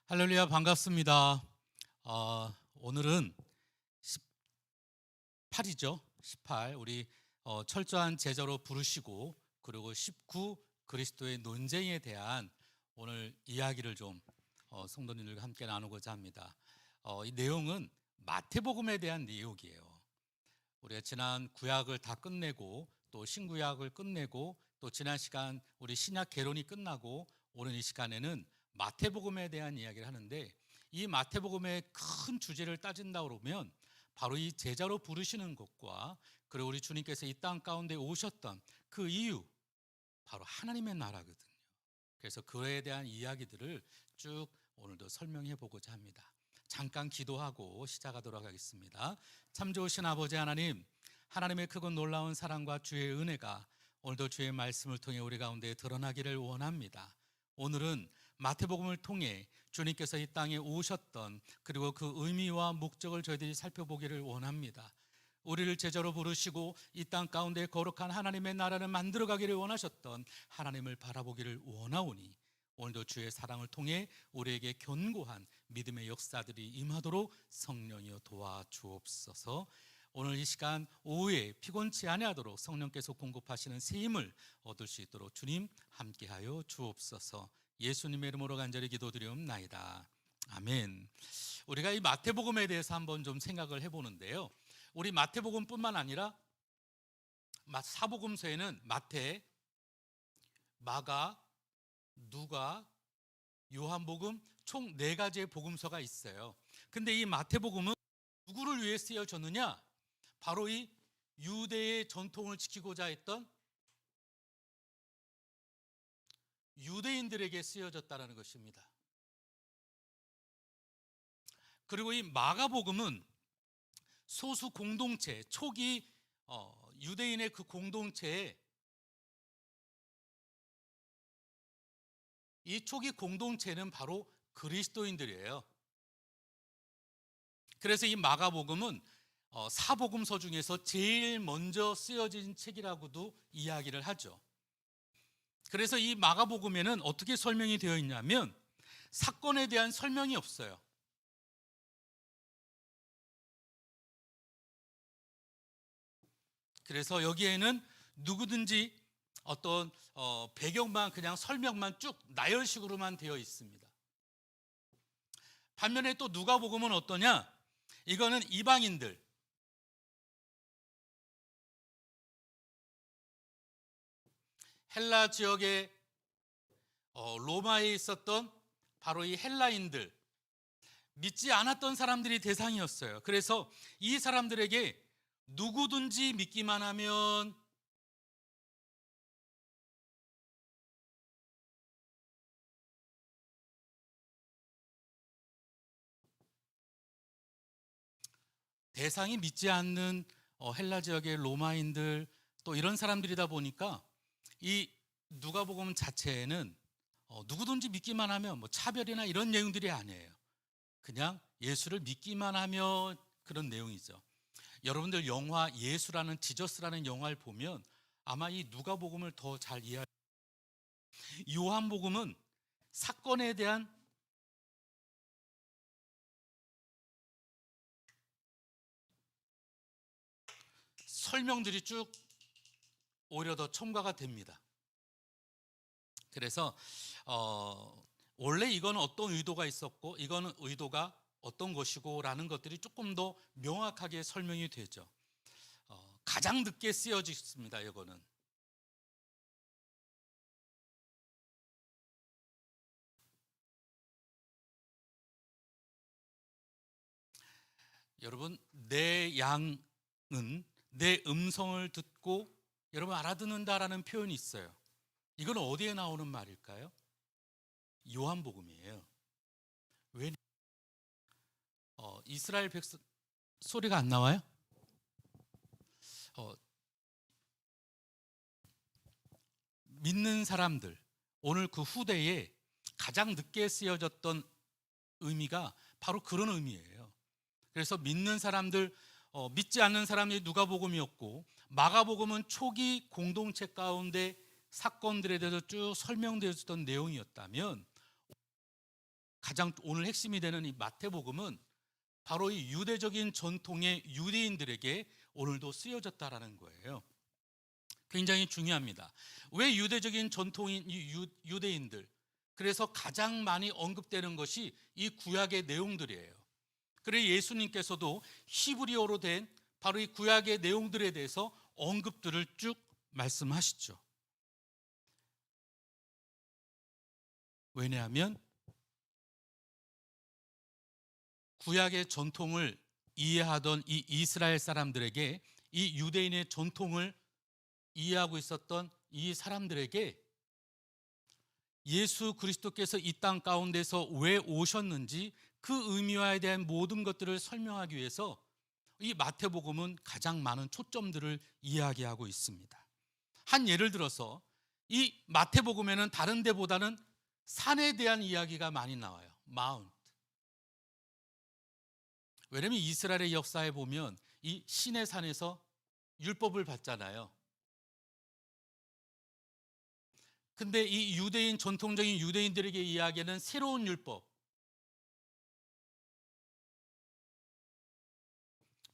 할렐루야, 반갑습니다. 오늘은 18이죠. 18 우리 철저한 제자로 부르시고, 그리고 19 그리스도의 논쟁에 대한 오늘 이야기를 좀 성도님들과 함께 나누고자 합니다. 이 내용은 마태복음에 대한 내용이에요. 우리가 지난 구약을 다 끝내고 또 신구약을 끝내고 또 지난 시간 우리 신약 개론이 끝나고 오늘 이 시간에는 마태복음에 대한 이야기를 하는데, 이 마태복음의 큰 주제를 따진다 그러면 바로 이 제자로 부르시는 것과, 그리고 우리 주님께서 이 땅 가운데 오셨던 그 이유, 바로 하나님의 나라거든요. 그래서 그에 대한 이야기들을 쭉 오늘도 설명해 보고자 합니다. 잠깐 기도하고 시작하도록 하겠습니다. 참 좋으신 아버지 하나님, 하나님의 크고 놀라운 사랑과 주의 은혜가 오늘도 주의 말씀을 통해 우리 가운데 드러나기를 원합니다. 오늘은 마태복음을 통해 주님께서 이 땅에 오셨던, 그리고 그 의미와 목적을 저희들이 살펴보기를 원합니다. 우리를 제자로 부르시고 이 땅 가운데 거룩한 하나님의 나라를 만들어가기를 원하셨던 하나님을 바라보기를 원하오니, 오늘도 주의 사랑을 통해 우리에게 견고한 믿음의 역사들이 임하도록 성령이여 도와주옵소서. 오늘 이 시간 오후에 피곤치 아니하도록 성령께서 공급하시는 새 힘을 얻을 수 있도록 주님 함께하여 주옵소서. 예수님의 이름으로 간절히 기도드리옵나이다. 아멘. 우리가 이 마태복음에 대해서 한번 좀 생각을 해보는데요, 우리 마태복음뿐만 아니라 사복음서에는 마태, 마가, 누가, 요한복음 총 4가지의 복음서가 있어요. 근데 이 마태복음은 누구를 위해 쓰여졌느냐? 바로 이 유대의 전통을 지키고자 했던 유대인들에게 쓰여졌다는 것입니다. 그리고 이 마가복음은 소수 공동체, 초기 유대인의 그 공동체에, 이 초기 공동체는 바로 그리스도인들이에요. 그래서 이 마가복음은 사복음서 중에서 제일 먼저 쓰여진 책이라고도 이야기를 하죠. 그래서 이 마가복음에는 어떻게 설명이 되어 있냐면, 사건에 대한 설명이 없어요. 그래서 여기에는 누구든지 어떤 배경만, 그냥 설명만 쭉 나열식으로만 되어 있습니다. 반면에 또 누가복음은 어떠냐? 이거는 이방인들, 헬라 지역의 로마에 있었던 바로 이 헬라인들, 믿지 않았던 사람들이 대상이었어요. 그래서 이 사람들에게 누구든지 믿기만 하면 대상이 믿지 않는 헬라 지역의 로마인들, 또 이런 사람들이다 보니까 이 누가복음 자체에는 누구든지 믿기만 하면 뭐 차별이나 이런 내용들이 아니에요. 그냥 예수를 믿기만 하면 그런 내용이죠. 여러분들 영화 예수라는, 지저스라는 영화를 보면 아마 이 누가복음을 더 잘 이해할. 요한복음은 사건에 대한 설명들이 쭉 오히려 더 첨가가 됩니다. 그래서 원래 이거는 어떤 의도가 있었고 이거는 의도가 어떤 것이고 라는 것들이 조금 더 명확하게 설명이 되죠. 가장 늦게 쓰여졌습니다. 이거는 여러분, 내 양은 내 음성을 듣고 여러분 알아듣는다라는 표현이 있어요. 이건 어디에 나오는 말일까요? 요한복음이에요. 왜? 이스라엘 백성 소리가 안 나와요? 어, 믿는 사람들, 오늘 그 후대에 가장 늦게 쓰여졌던 의미가 바로 그런 의미예요. 그래서 믿는 사람들, 믿지 않는 사람이 누가복음이었고, 마가복음은 초기 공동체 가운데 사건들에 대해서 쭉 설명되었던 내용이었다면, 가장 오늘 핵심이 되는 이 마태복음은 바로 이 유대적인 전통의 유대인들에게 오늘도 쓰여졌다라는 거예요. 굉장히 중요합니다. 왜 유대적인 전통인 유대인들, 그래서 가장 많이 언급되는 것이 이 구약의 내용들이에요. 그래서 예수님께서도 히브리어로 된 바로 이 구약의 내용들에 대해서 언급들을 쭉 말씀하시죠. 왜냐하면 구약의 전통을 이해하던 이 이스라엘 사람들에게, 이 유대인의 전통을 이해하고 있었던 이 사람들에게 예수 그리스도께서 이 땅 가운데서 왜 오셨는지 그 의미와에 대한 모든 것들을 설명하기 위해서 이 마태복음은 가장 많은 초점들을 이야기하고 있습니다. 한 예를 들어서 이 마태복음에는 다른 데보다는 산에 대한 이야기가 많이 나와요. 마운트. 왜냐하면 이스라엘의 역사에 보면 이 시내 산에서 율법을 받잖아요. 근데 이 유대인, 전통적인 유대인들에게 이야기하는 새로운 율법,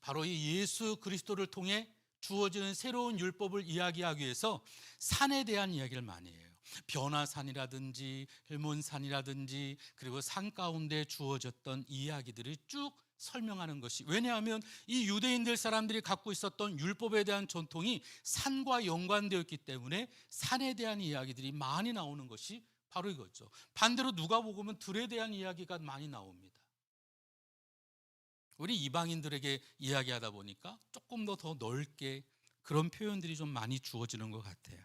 바로 이 예수 그리스도를 통해 주어지는 새로운 율법을 이야기하기 위해서 산에 대한 이야기를 많이 해요. 변화산이라든지 헬몬산이라든지, 그리고 산 가운데 주어졌던 이야기들을 쭉 설명하는 것이, 왜냐하면 이 유대인들 사람들이 갖고 있었던 율법에 대한 전통이 산과 연관되어 있기 때문에 산에 대한 이야기들이 많이 나오는 것이 바로 이거죠. 반대로 누가복음은 들에 대한 이야기가 많이 나옵니다. 우리 이방인들에게 이야기하다 보니까 조금 더 넓게 그런 표현들이 좀 많이 주어지는 것 같아요.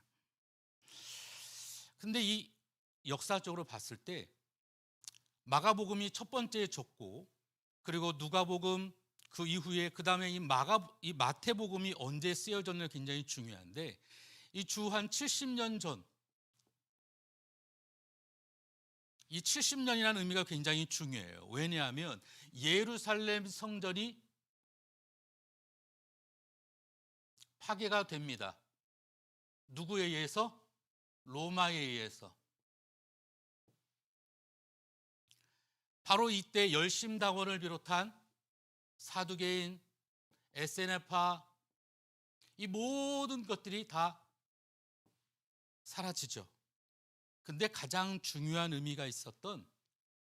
근데 이 역사적으로 봤을 때 마가복음이 첫 번째에 적고, 그리고 누가복음 그 이후에 그 다음에 이 마태복음이 언제 쓰여졌느냐 굉장히 중요한데, 이 주 한 70년 전, 이 70년이라는 의미가 굉장히 중요해요. 왜냐하면 예루살렘 성전이 파괴가 됩니다. 누구에 의해서? 로마에 의해서. 바로 이때 열심당원을 비롯한 사두개인, 에세네파, 이 모든 것들이 다 사라지죠. 근데 가장 중요한 의미가 있었던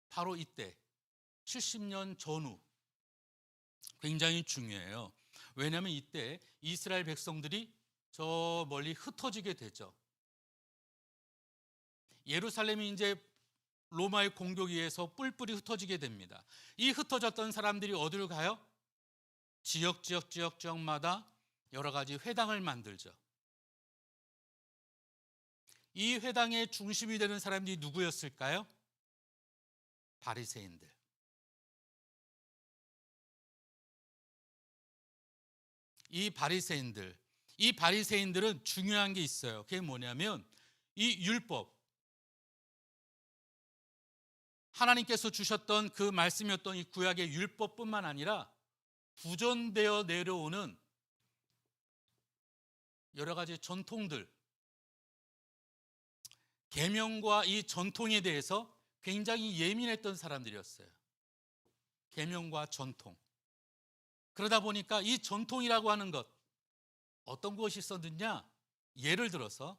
바로 이때 70년 전후, 굉장히 중요해요. 왜냐하면 이때 이스라엘 백성들이 저 멀리 흩어지게 되죠. 예루살렘이 이제 로마의 공격에 의해서 뿔뿔이 흩어지게 됩니다. 이 흩어졌던 사람들이 어디로 가요? 지역마다 여러 가지 회당을 만들죠. 이 회당의 중심이 되는 사람들이 누구였을까요? 바리새인들. 이 바리새인들은 중요한 게 있어요. 그게 뭐냐면 이 율법, 하나님께서 주셨던 그 말씀이었던 이 구약의 율법뿐만 아니라 부전되어 내려오는 여러 가지 전통들, 계명과 이 전통에 대해서 굉장히 예민했던 사람들이었어요. 계명과 전통. 그러다 보니까 이 전통이라고 하는 것, 어떤 것이 있었느냐? 예를 들어서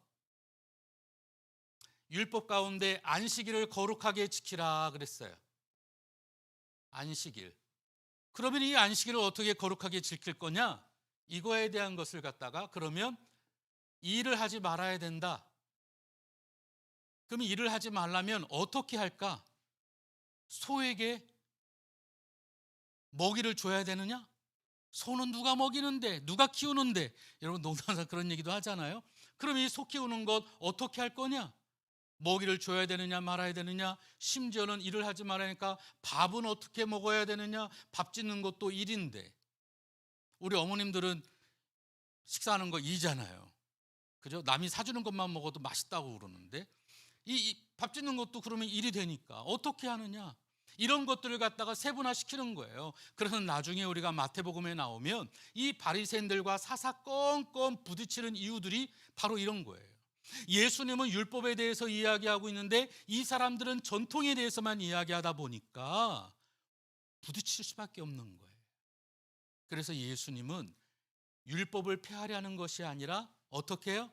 율법 가운데 안식일을 거룩하게 지키라 그랬어요. 안식일. 그러면 이 안식일을 어떻게 거룩하게 지킬 거냐? 이거에 대한 것을 갖다가, 그러면 일을 하지 말아야 된다. 그러면 일을 하지 말라면 어떻게 할까? 소에게 먹이를 줘야 되느냐? 소는 누가 먹이는데, 누가 키우는데? 여러분 농담삼아 그런 얘기도 하잖아요. 그럼 이 소 키우는 것 어떻게 할 거냐? 먹이를 줘야 되느냐 말아야 되느냐, 심지어는 일을 하지 말라니까 밥은 어떻게 먹어야 되느냐, 밥 짓는 것도 일인데. 우리 어머님들은 식사하는 거 일이잖아요. 그죠? 남이 사주는 것만 먹어도 맛있다고 그러는데 이 밥 짓는 것도 그러면 일이 되니까 어떻게 하느냐, 이런 것들을 갖다가 세분화시키는 거예요. 그래서 나중에 우리가 마태복음에 나오면 이 바리새인들과 사사건건 부딪히는 이유들이 바로 이런 거예요. 예수님은 율법에 대해서 이야기하고 있는데 이 사람들은 전통에 대해서만 이야기하다 보니까 부딪힐 수밖에 없는 거예요. 그래서 예수님은 율법을 폐하려는 것이 아니라 어떻게 해요?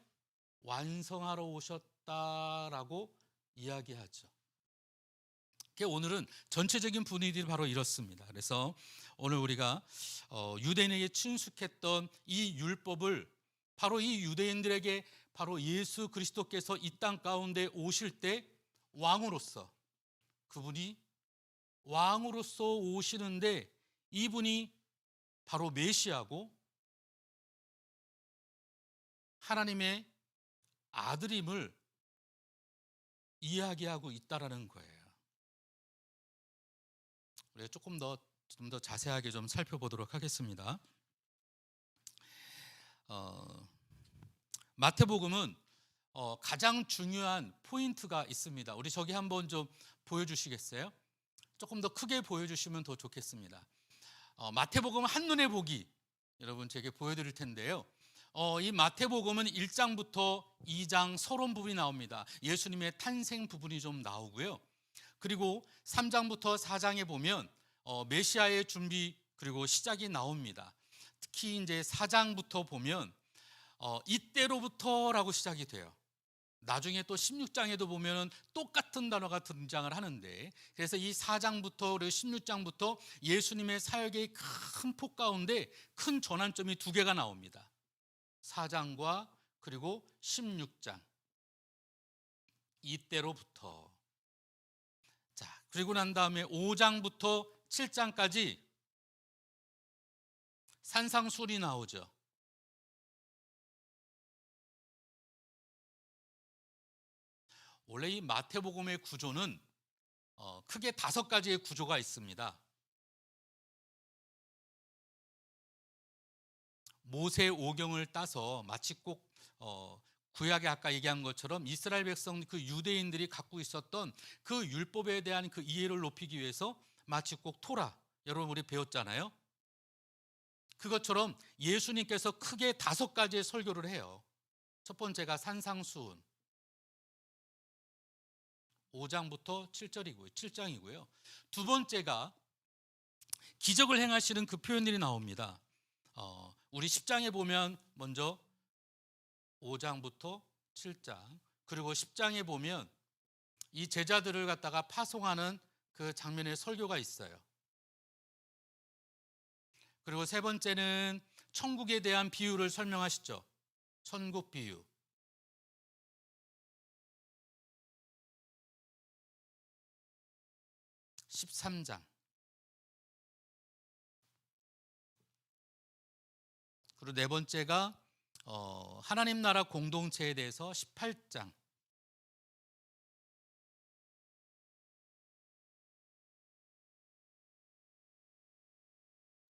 완성하러 오셨다라고 이야기하죠. 오늘은 전체적인 분위기들이 바로 이렇습니다. 그래서 오늘 우리가 유대인에게 친숙했던 이 율법을 바로 이 유대인들에게 바로 예수 그리스도께서 이 땅 가운데 오실 때 왕으로서, 그분이 왕으로서 오시는데 이분이 바로 메시아고 하나님의 아들임을 이야기하고 있다라는 거예요. 우리가 좀 더 자세하게 좀 살펴보도록 하겠습니다. 마태복음은 가장 중요한 포인트가 있습니다. 우리 저기 한번 좀 보여주시겠어요? 조금 더 크게 보여주시면 더 좋겠습니다. 마태복음 한눈에 보기 여러분 제게 보여드릴 텐데요. 이 마태복음은 1장부터 2장 서론 부분이 나옵니다. 예수님의 탄생 부분이 좀 나오고요. 그리고 3장부터 4장에 보면 메시아의 준비 그리고 시작이 나옵니다. 특히 이제 4장부터 보면 이때로부터라고 시작이 돼요. 나중에 또 16장에도 보면은 똑같은 단어가 등장을 하는데, 그래서 이 4장부터 그리고 16장부터 예수님의 사역의 큰 폭 가운데 큰 전환점이 두 개가 나옵니다. 4장과 그리고 16장. 이때로부터. 자, 그리고 난 다음에 5장부터 7장까지 산상수훈이 나오죠. 원래 이 마태복음의 구조는 크게 5가지의 구조가 있습니다. 모세 오경을 따서 마치 꼭 구약에 아까 얘기한 것처럼 이스라엘 백성 그 유대인들이 갖고 있었던 그 율법에 대한 그 이해를 높이기 위해서 마치 꼭 토라, 여러분 우리 배웠잖아요. 그것처럼 예수님께서 크게 5가지의 설교를 해요. 첫 번째가 산상수훈 5장부터 7장이고요. 두 번째가 기적을 행하시는 그 표현들이 나옵니다. 우리 10장에 보면 먼저 5장부터 7장, 그리고 10장에 보면 이 제자들을 갖다가 파송하는 그 장면의 설교가 있어요. 그리고 세 번째는 천국에 대한 비유를 설명하시죠. 천국 비유. 13장. 그리고 네 번째가 하나님 나라 공동체에 대해서 18장.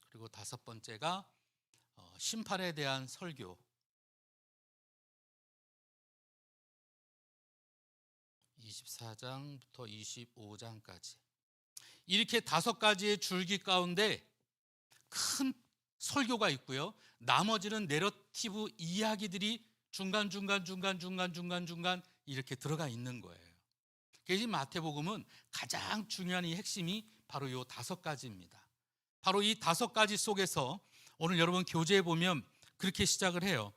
그리고 5번째가 심판에 대한 설교 24장부터 25장까지. 이렇게 5가지의 줄기 가운데 큰 설교가 있고요. 나머지는 내러티브 이야기들이 중간중간 이렇게 들어가 있는 거예요. 그래서 이 마태복음은 가장 중요한 이 핵심이 바로 이 5가지입니다. 바로 이 5가지 속에서 오늘 여러분 교재에 보면 그렇게 시작을 해요.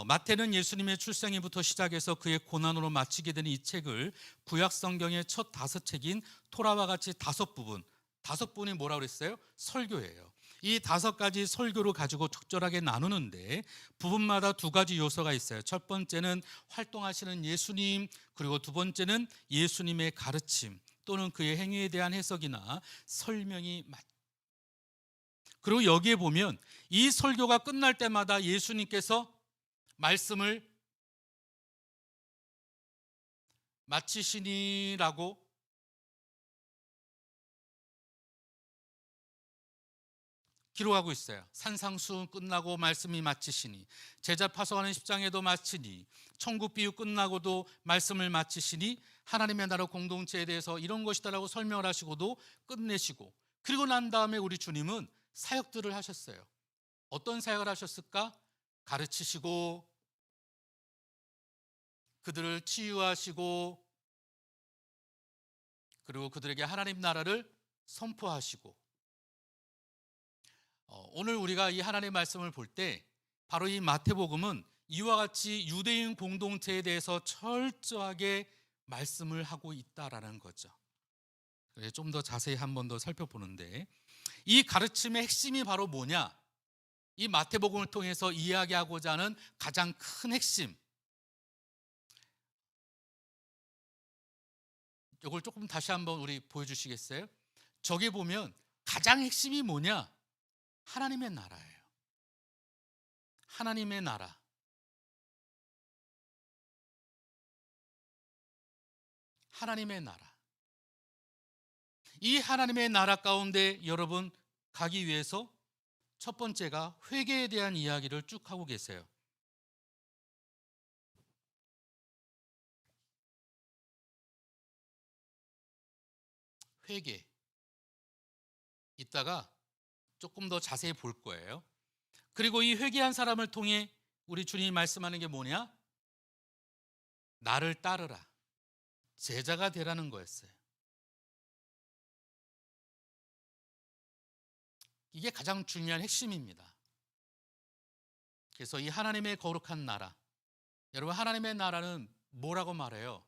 마태는 예수님의 출생에부터 시작해서 그의 고난으로 마치게 되는 이 책을 구약 성경의 첫 5책인 토라와 같이 5부분, 5부분이 뭐라고 그랬어요? 설교예요. 이 5가지 설교를 가지고 적절하게 나누는데 부분마다 2가지 요소가 있어요. 첫 번째는 활동하시는 예수님, 그리고 두 번째는 예수님의 가르침 또는 그의 행위에 대한 해석이나 설명이 그리고 여기에 보면 이 설교가 끝날 때마다 예수님께서 말씀을 마치시니라고 기록하고 있어요. 산상수훈 끝나고 말씀이 마치시니, 제자 파송하는 10장에도 마치니, 천국 비유 끝나고도 말씀을 마치시니, 하나님의 나라 공동체에 대해서 이런 것이다라고 설명을 하시고도 끝내시고, 그리고 난 다음에 우리 주님은 사역들을 하셨어요. 어떤 사역을 하셨을까? 가르치시고 그들을 치유하시고 그리고 그들에게 하나님 나라를 선포하시고 오늘 우리가 이 하나님의 말씀을 볼 때 바로 이 마태복음은 이와 같이 유대인 공동체에 대해서 철저하게 말씀을 하고 있다라는 거죠. 좀 더 자세히 한 번 더 살펴보는데 이 가르침의 핵심이 바로 뭐냐? 이 마태복음을 통해서 이야기하고자 하는 가장 큰 핵심, 이걸 조금 다시 한번 우리 보여주시겠어요? 저기 보면 가장 핵심이 뭐냐? 하나님의 나라예요. 하나님의 나라. 하나님의 나라. 이 하나님의 나라 가운데 여러분 가기 위해서 첫 번째가 회개에 대한 이야기를 쭉 하고 계세요. 회개. 이따가 조금 더 자세히 볼 거예요. 그리고 이 회개한 사람을 통해 우리 주님이 말씀하는 게 뭐냐? 나를 따르라. 제자가 되라는 거였어요. 이게 가장 중요한 핵심입니다. 그래서 이 하나님의 거룩한 나라, 여러분 하나님의 나라는 뭐라고 말해요?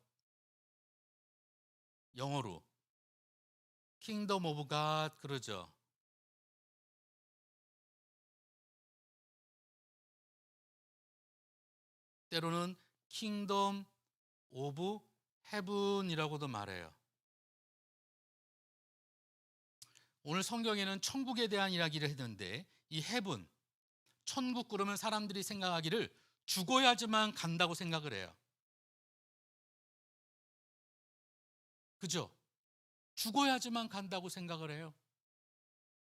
영어로 Kingdom of God 그러죠. 때로는 Kingdom of Heaven이라고도 말해요. 오늘 성경에는 천국에 대한 이야기를 했는데 이 heaven, 천국 그러면 사람들이 생각하기를 죽어야지만 간다고 생각을 해요. 그죠? 죽어야지만 간다고 생각을 해요.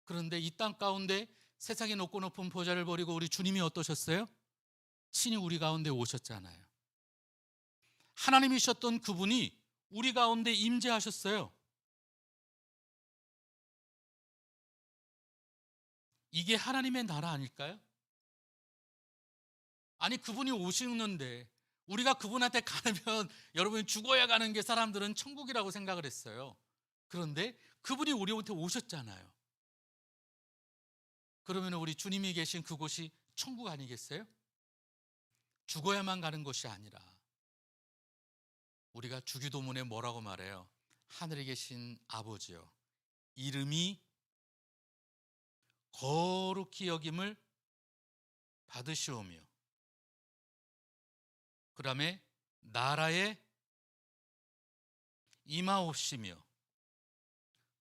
그런데 이 땅 가운데 세상의 높고 높은 보좌를 버리고 우리 주님이 어떠셨어요? 친히 우리 가운데 오셨잖아요. 하나님이셨던 그분이 우리 가운데 임재하셨어요. 이게 하나님의 나라 아닐까요? 아니 그분이 오시는데 우리가 그분한테 가면 여러분 죽어야 가는 게 사람들은 천국이라고 생각을 했어요. 그런데 그분이 우리한테 오셨잖아요. 그러면 우리 주님이 계신 그곳이 천국 아니겠어요? 죽어야만 가는 것이 아니라 우리가 주기도문에 뭐라고 말해요? 하늘에 계신 아버지여 이름이 거룩히 여김을 받으시오며 그 다음에 나라에 임하옵시며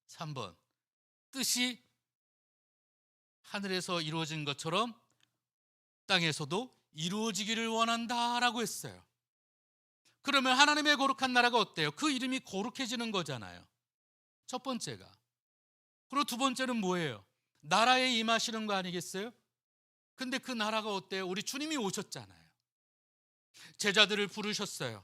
3번 뜻이 하늘에서 이루어진 것처럼 땅에서도 이루어지기를 원한다라고 했어요. 그러면 하나님의 거룩한 나라가 어때요? 그 이름이 거룩해지는 거잖아요. 첫 번째가. 그리고 두 번째는 뭐예요? 나라에 임하시는 거 아니겠어요? 근데 그 나라가 어때요? 우리 주님이 오셨잖아요. 제자들을 부르셨어요.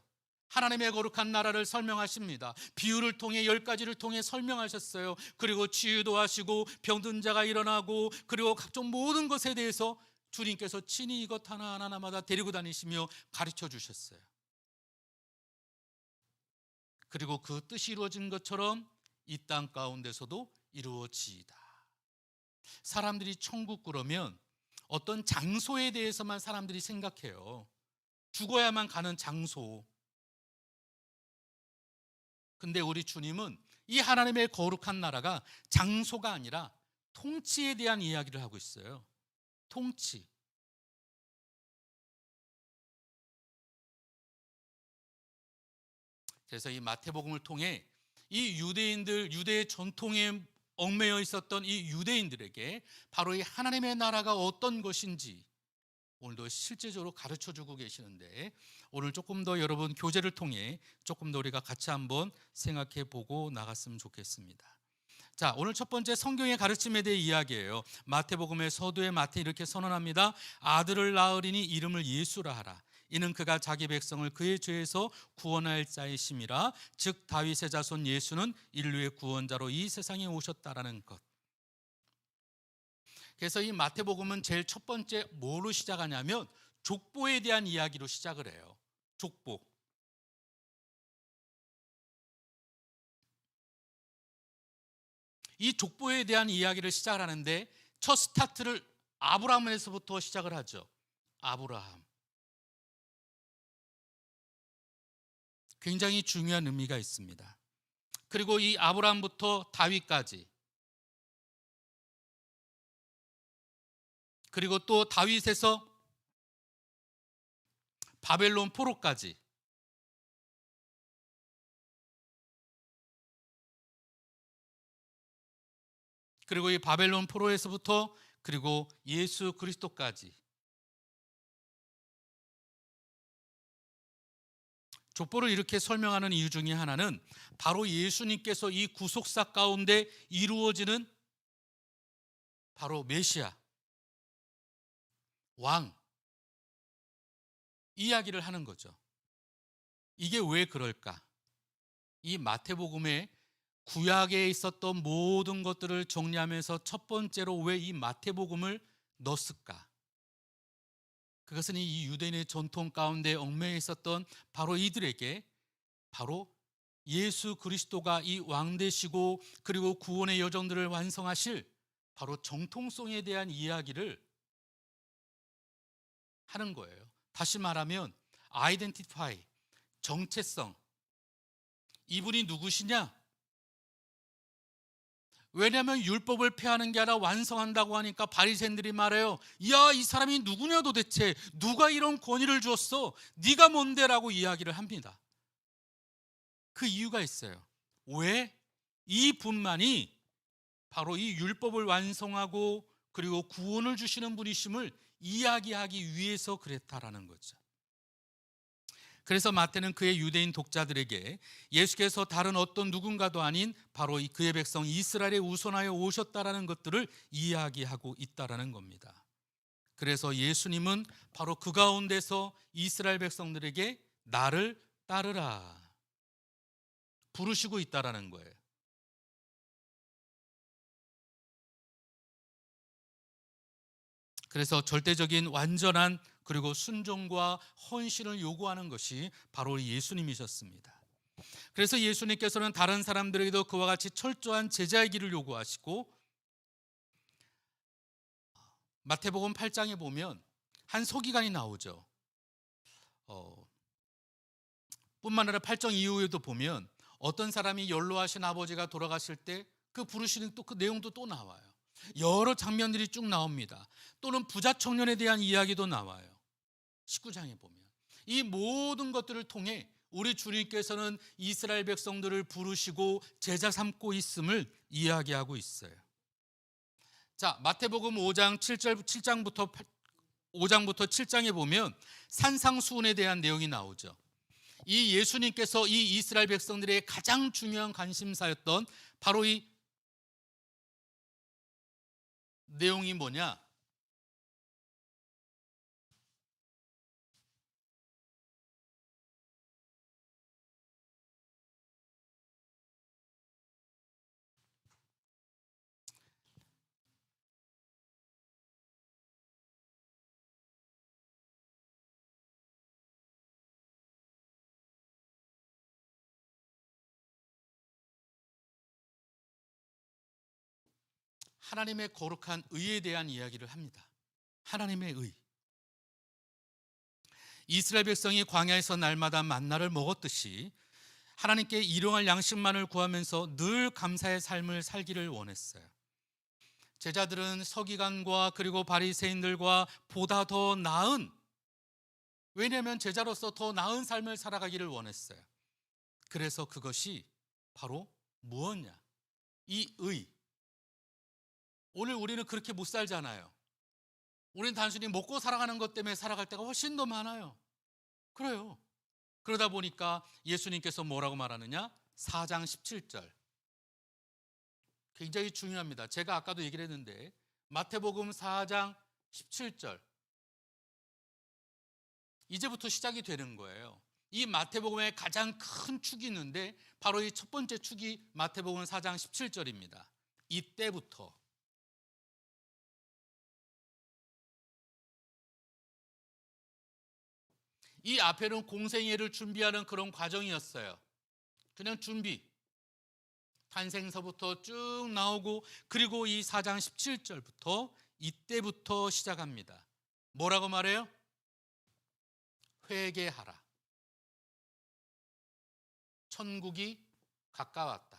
하나님의 거룩한 나라를 설명하십니다. 비유를 통해 10가지를 통해 설명하셨어요. 그리고 치유도 하시고 병든 자가 일어나고 그리고 각종 모든 것에 대해서 주님께서 친히 이것 하나하나마다 데리고 다니시며 가르쳐 주셨어요. 그리고 그 뜻이 이루어진 것처럼 이 땅 가운데서도 이루어지이다. 사람들이 천국 그러면 어떤 장소에 대해서만 사람들이 생각해요. 죽어야만 가는 장소. 근데 우리 주님은 이 하나님의 거룩한 나라가 장소가 아니라 통치에 대한 이야기를 하고 있어요. 통치. 그래서 이 마태복음을 통해 이 유대인들, 유대의 전통에 얽매여 있었던 이 유대인들에게 바로 이 하나님의 나라가 어떤 것인지 오늘도 실제적으로 가르쳐 주고 계시는데 오늘 조금 더 여러분 교제를 통해 조금 더 우리가 같이 한번 생각해 보고 나갔으면 좋겠습니다. 자, 오늘 첫 번째 성경의 가르침에 대해 이야기해요. 마태복음의 서두에 마태 이렇게 선언합니다. 아들을 낳으리니 이름을 예수라 하라. 이는 그가 자기 백성을 그의 죄에서 구원할 자이심이라. 즉 다윗의 자손 예수는 인류의 구원자로 이 세상에 오셨다라는 것. 그래서 이 마태복음은 제일 첫 번째 뭐로 시작하냐면 족보에 대한 이야기로 시작을 해요. 족보. 이 족보에 대한 이야기를 시작을 하는데 첫 스타트를 아브라함에서부터 시작을 하죠. 아브라함. 굉장히 중요한 의미가 있습니다. 그리고 이 아브라함부터 다윗까지, 그리고 또 다윗에서 바벨론 포로까지, 그리고 이 바벨론 포로에서부터 그리고 예수 그리스도까지, 족보를 이렇게 설명하는 이유 중에 하나는 바로 예수님께서 이 구속사 가운데 이루어지는 바로 메시아, 왕 이야기를 하는 거죠. 이게 왜 그럴까? 이 마태복음에 구약에 있었던 모든 것들을 정리하면서 첫 번째로 왜 이 마태복음을 넣었을까? 그것은 이 유대인의 전통 가운데 얽매여 있었던 바로 이들에게 바로 예수 그리스도가 이 왕 되시고 그리고 구원의 여정들을 완성하실 바로 정통성에 대한 이야기를 하는 거예요. 다시 말하면 아이덴티파이, 정체성. 이분이 누구시냐? 왜냐하면 율법을 폐하는 게 아니라 완성한다고 하니까 바리새인들이 말해요. 야, 이 사람이 누구냐 도대체? 누가 이런 권위를 주었어? 네가 뭔데라고 이야기를 합니다. 그 이유가 있어요. 왜? 이 분만이 바로 이 율법을 완성하고 그리고 구원을 주시는 분이심을 이야기하기 위해서 그랬다라는 거죠. 그래서 마태는 그의 유대인 독자들에게 예수께서 다른 어떤 누군가도 아닌 바로 그의 백성 이스라엘에 우선하여 오셨다라는 것들을 이야기하고 있다라는 겁니다. 그래서 예수님은 바로 그 가운데서 이스라엘 백성들에게 나를 따르라 부르시고 있다라는 거예요. 그래서 절대적인 완전한 그리고 순종과 헌신을 요구하는 것이 바로 예수님이셨습니다. 그래서 예수님께서는 다른 사람들에게도 그와 같이 철저한 제자의 길을 요구하시고 마태복음 8장에 보면 한 서기관이 나오죠. 뿐만 아니라 8장 이후에도 보면 어떤 사람이 연로하신 아버지가 돌아가실 때 그 부르시는 또 그 내용도 또 나와요. 여러 장면들이 쭉 나옵니다. 또는 부자 청년에 대한 이야기도 나와요. 19장에 보면 이 모든 것들을 통해 우리 주님께서는 이스라엘 백성들을 부르시고 제자 삼고 있음을 이야기하고 있어요. 자, 마태복음 5장부터 7장에 보면 산상수훈에 대한 내용이 나오죠. 이 예수님께서 이 이스라엘 백성들의 가장 중요한 관심사였던 바로 이 내용이 뭐냐? 하나님의 거룩한 의에 대한 이야기를 합니다. 하나님의 의. 이스라엘 백성이 광야에서 날마다 만나를 먹었듯이 하나님께 일용할 양식만을 구하면서 늘 감사의 삶을 살기를 원했어요. 제자들은 서기관과 그리고 바리새인들과 보다 더 나은, 왜냐하면 제자로서 더 나은 삶을 살아가기를 원했어요. 그래서 그것이 바로 무엇냐? 이 의. 오늘 우리는 그렇게 못 살잖아요. 우리는 단순히 먹고 살아가는 것 때문에 살아갈 때가 훨씬 더 많아요. 그래요. 그러다 보니까 예수님께서 뭐라고 말하느냐? 4장 17절. 굉장히 중요합니다. 제가 아까도 얘기를 했는데 마태복음 4장 17절. 이제부터 시작이 되는 거예요. 이 마태복음의 가장 큰 축이 있는데 바로 이 첫 번째 축이 마태복음 4장 17절입니다. 이때부터 이 앞에는 공생애를 준비하는 그런 과정이었어요. 그냥 준비. 탄생서부터 쭉 나오고 그리고 이 4장 17절부터 이때부터 시작합니다. 뭐라고 말해요? 회개하라. 천국이 가까웠다.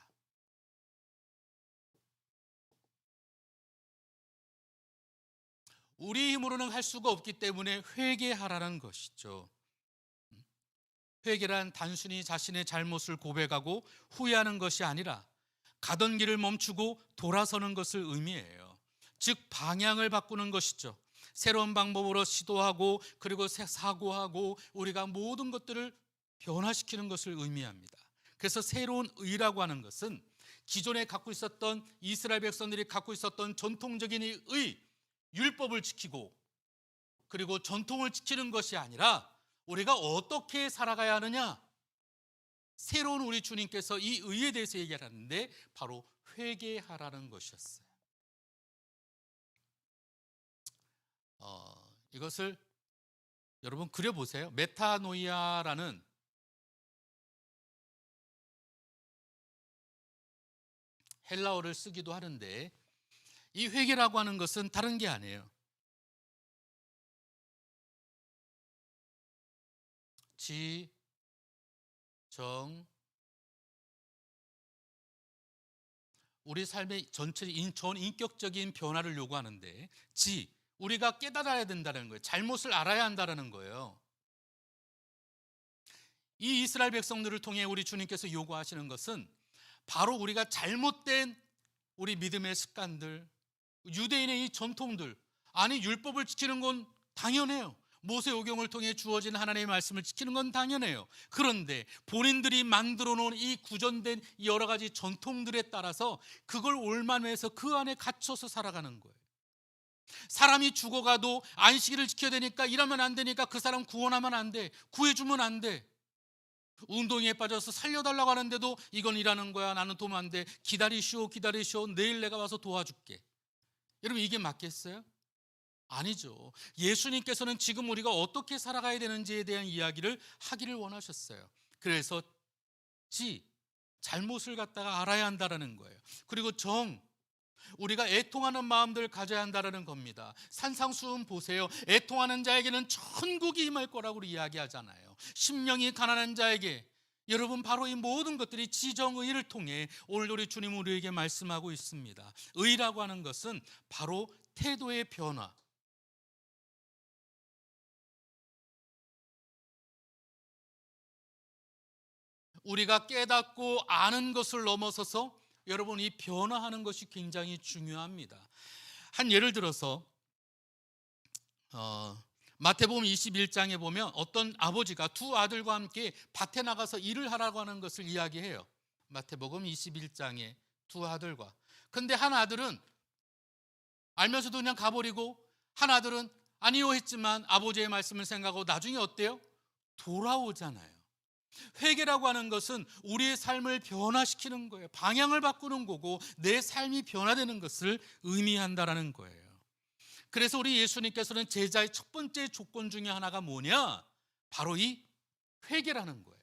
우리 힘으로는 할 수가 없기 때문에 회개하라는 것이죠. 회개란 단순히 자신의 잘못을 고백하고 후회하는 것이 아니라 가던 길을 멈추고 돌아서는 것을 의미해요. 즉 방향을 바꾸는 것이죠. 새로운 방법으로 시도하고 그리고 사고하고 우리가 모든 것들을 변화시키는 것을 의미합니다. 그래서 새로운 의라고 하는 것은 기존에 갖고 있었던 이스라엘 백성들이 갖고 있었던 전통적인 의, 율법을 지키고 그리고 전통을 지키는 것이 아니라 우리가 어떻게 살아가야 하느냐, 새로운 우리 주님께서 이 의에 대해서 얘기하는데 바로 회개하라는 것이었어요. 이것을 여러분 그려보세요. 메타노이아라는 헬라어를 쓰기도 하는데 이 회개라고 하는 것은 다른 게 아니에요. 우리 삶의 전체 전 인격적인 변화를 요구하는데 우리가 깨달아야 된다는 거예요. 잘못을 알아야 한다는 거예요. 이 이스라엘 백성들을 통해 우리 주님께서 요구하시는 것은 바로 우리가 잘못된 우리 믿음의 습관들, 유대인의 이 전통들, 아니 율법을 지키는 건 당연해요. 모세오경을 통해 주어진 하나님의 말씀을 지키는 건 당연해요. 그런데 본인들이 만들어 놓은 이 구전된 여러 가지 전통들에 따라서 그걸 올만해서 그 안에 갇혀서 살아가는 거예요. 사람이 죽어가도 안식일을 지켜야 되니까, 이러면 안 되니까 그 사람 구원하면 안 돼, 구해주면 안 돼. 운동에 빠져서 살려달라고 하는데도 이건 일하는 거야, 나는 도움 안 돼, 기다리시오 내일 내가 와서 도와줄게. 여러분 이게 맞겠어요? 아니죠. 예수님께서는 지금 우리가 어떻게 살아가야 되는지에 대한 이야기를 하기를 원하셨어요. 그래서 잘못을 갖다가 알아야 한다는 거예요. 그리고 우리가 애통하는 마음들을 가져야 한다는 겁니다. 산상수훈 보세요. 애통하는 자에게는 천국이 임할 거라고 이야기하잖아요. 심령이 가난한 자에게, 여러분 바로 이 모든 것들이 지정의를 통해 오늘 우리 주님 우리에게 말씀하고 있습니다. 의라고 하는 것은 바로 태도의 변화, 우리가 깨닫고 아는 것을 넘어서서 여러분 이 변화하는 것이 굉장히 중요합니다. 한 예를 들어서 마태복음 21장에 보면 어떤 아버지가 두 아들과 함께 밭에 나가서 일을 하라고 하는 것을 이야기해요. 마태복음 21장에 두 아들과. 근데 한 아들은 알면서도 그냥 가버리고, 한 아들은 아니요 했지만 아버지의 말씀을 생각하고 나중에 어때요? 돌아오잖아요. 회개라고 하는 것은 우리의 삶을 변화시키는 거예요. 방향을 바꾸는 거고 내 삶이 변화되는 것을 의미한다라는 거예요. 그래서 우리 예수님께서는 제자의 첫 번째 조건 중에 하나가 뭐냐? 바로 이 회개라는 거예요.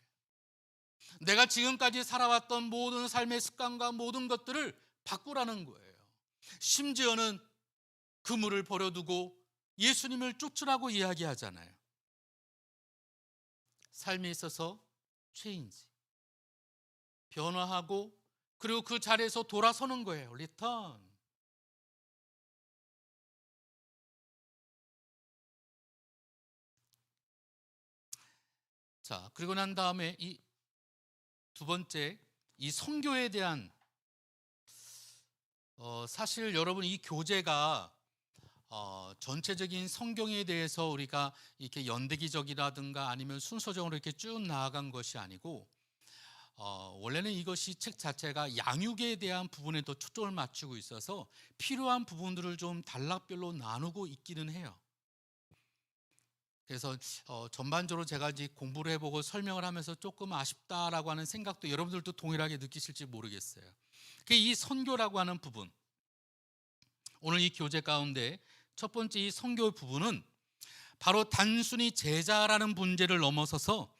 내가 지금까지 살아왔던 모든 삶의 습관과 모든 것들을 바꾸라는 거예요. 심지어는 그물을 버려두고 예수님을 쫓으라고 이야기하잖아요. 삶에 있어서 체인지, 변화하고 그리고 그 자리에서 돌아서는 거예요. 리턴. 자, 그리고 난 다음에 이 두 번째, 이 선교에 대한 사실 여러분 이 교재가 전체적인 성경에 대해서 우리가 이렇게 연대기적이라든가 아니면 순서적으로 이렇게 쭉 나아간 것이 아니고 원래는 이것이 책 자체가 양육에 대한 부분에 더 초점을 맞추고 있어서 필요한 부분들을 좀 단락별로 나누고 있기는 해요. 그래서 전반적으로 제가 이제 공부를 해보고 설명을 하면서 조금 아쉽다라고 하는 생각도 여러분들도 동일하게 느끼실지 모르겠어요. 이 선교라고 하는 부분, 오늘 이 교재 가운데 첫 번째 이 선교 부분은 바로 단순히 제자라는 문제를 넘어서서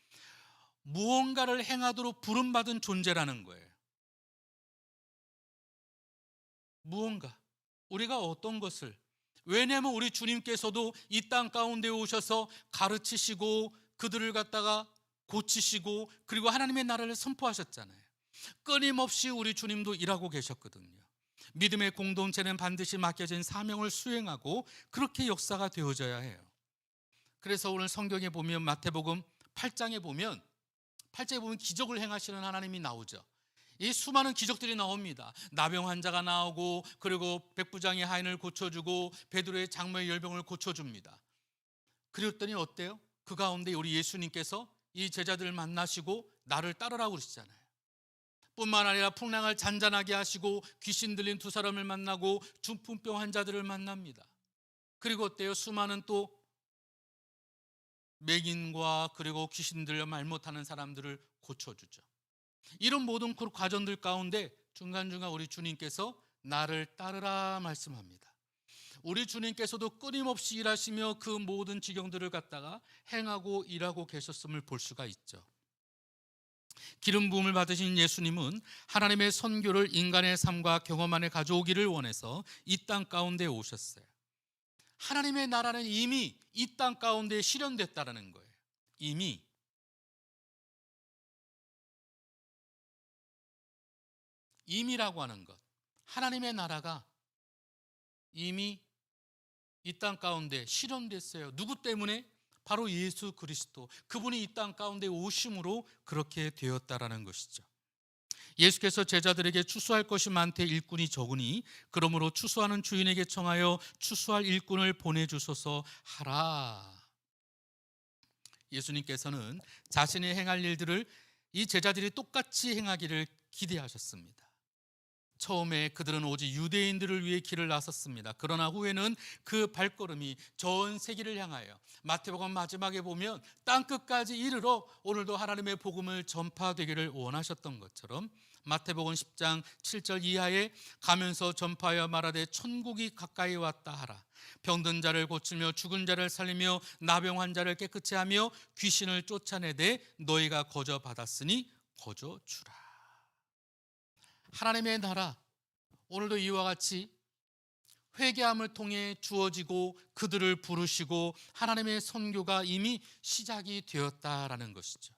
무언가를 행하도록 부름받은 존재라는 거예요. 무언가, 우리가 어떤 것을, 왜냐하면 우리 주님께서도 이 땅 가운데 오셔서 가르치시고 그들을 갖다가 고치시고 그리고 하나님의 나라를 선포하셨잖아요. 끊임없이 우리 주님도 일하고 계셨거든요. 믿음의 공동체는 반드시 맡겨진 사명을 수행하고 그렇게 역사가 되어져야 해요. 그래서 오늘 성경에 보면 마태복음 8장에 보면 기적을 행하시는 하나님이 나오죠. 이 수많은 기적들이 나옵니다. 나병 환자가 나오고 그리고 백부장의 하인을 고쳐주고 베드로의 장모의 열병을 고쳐줍니다. 그랬더니 어때요? 그 가운데 우리 예수님께서 이 제자들을 만나시고 나를 따르라고 그러시잖아요. 뿐만 아니라 풍랑을 잔잔하게 하시고 귀신 들린 두 사람을 만나고 중풍병 환자들을 만납니다. 그리고 어때요? 수많은 또 맹인과 그리고 귀신 들려 말 못하는 사람들을 고쳐주죠. 이런 모든 그 과정들 가운데 중간중간 우리 주님께서 나를 따르라 말씀합니다. 우리 주님께서도 끊임없이 일하시며 그 모든 지경들을 갖다가 행하고 일하고 계셨음을 볼 수가 있죠. 기름 부음을 받으신 예수님은 하나님의 선교를 인간의 삶과 경험 안에 가져오기를 원해서 이 땅 가운데 오셨어요. 하나님의 나라는 이미 이 땅 가운데 실현됐다는 거예요. 이미라고 하는 것, 하나님의 나라가 이미 이 땅 가운데 실현됐어요. 누구 때문에? 바로 예수 그리스도, 그분이 이 땅 가운데 오심으로 그렇게 되었다라는 것이죠. 예수께서 제자들에게 추수할 것이 많되 일꾼이 적으니 그러므로 추수하는 주인에게 청하여 추수할 일꾼을 보내주소서 하라. 예수님께서는 자신이 행할 일들을 이 제자들이 똑같이 행하기를 기대하셨습니다. 처음에 그들은 오직 유대인들을 위해 길을 나섰습니다. 그러나 후에는 그 발걸음이 전 세계를 향하여 마태복음 마지막에 보면 땅끝까지 이르러 오늘도 하나님의 복음을 전파되기를 원하셨던 것처럼 마태복음 10장 7절 이하에 가면서 전파하여 말하되 천국이 가까이 왔다 하라. 병든 자를 고치며 죽은 자를 살리며 나병 환자를 깨끗이 하며 귀신을 쫓아내되 너희가 거저 받았으니 거저 주라. 하나님의 나라, 오늘도 이와 같이 회개함을 통해 주어지고 그들을 부르시고 하나님의 선교가 이미 시작이 되었다라는 것이죠.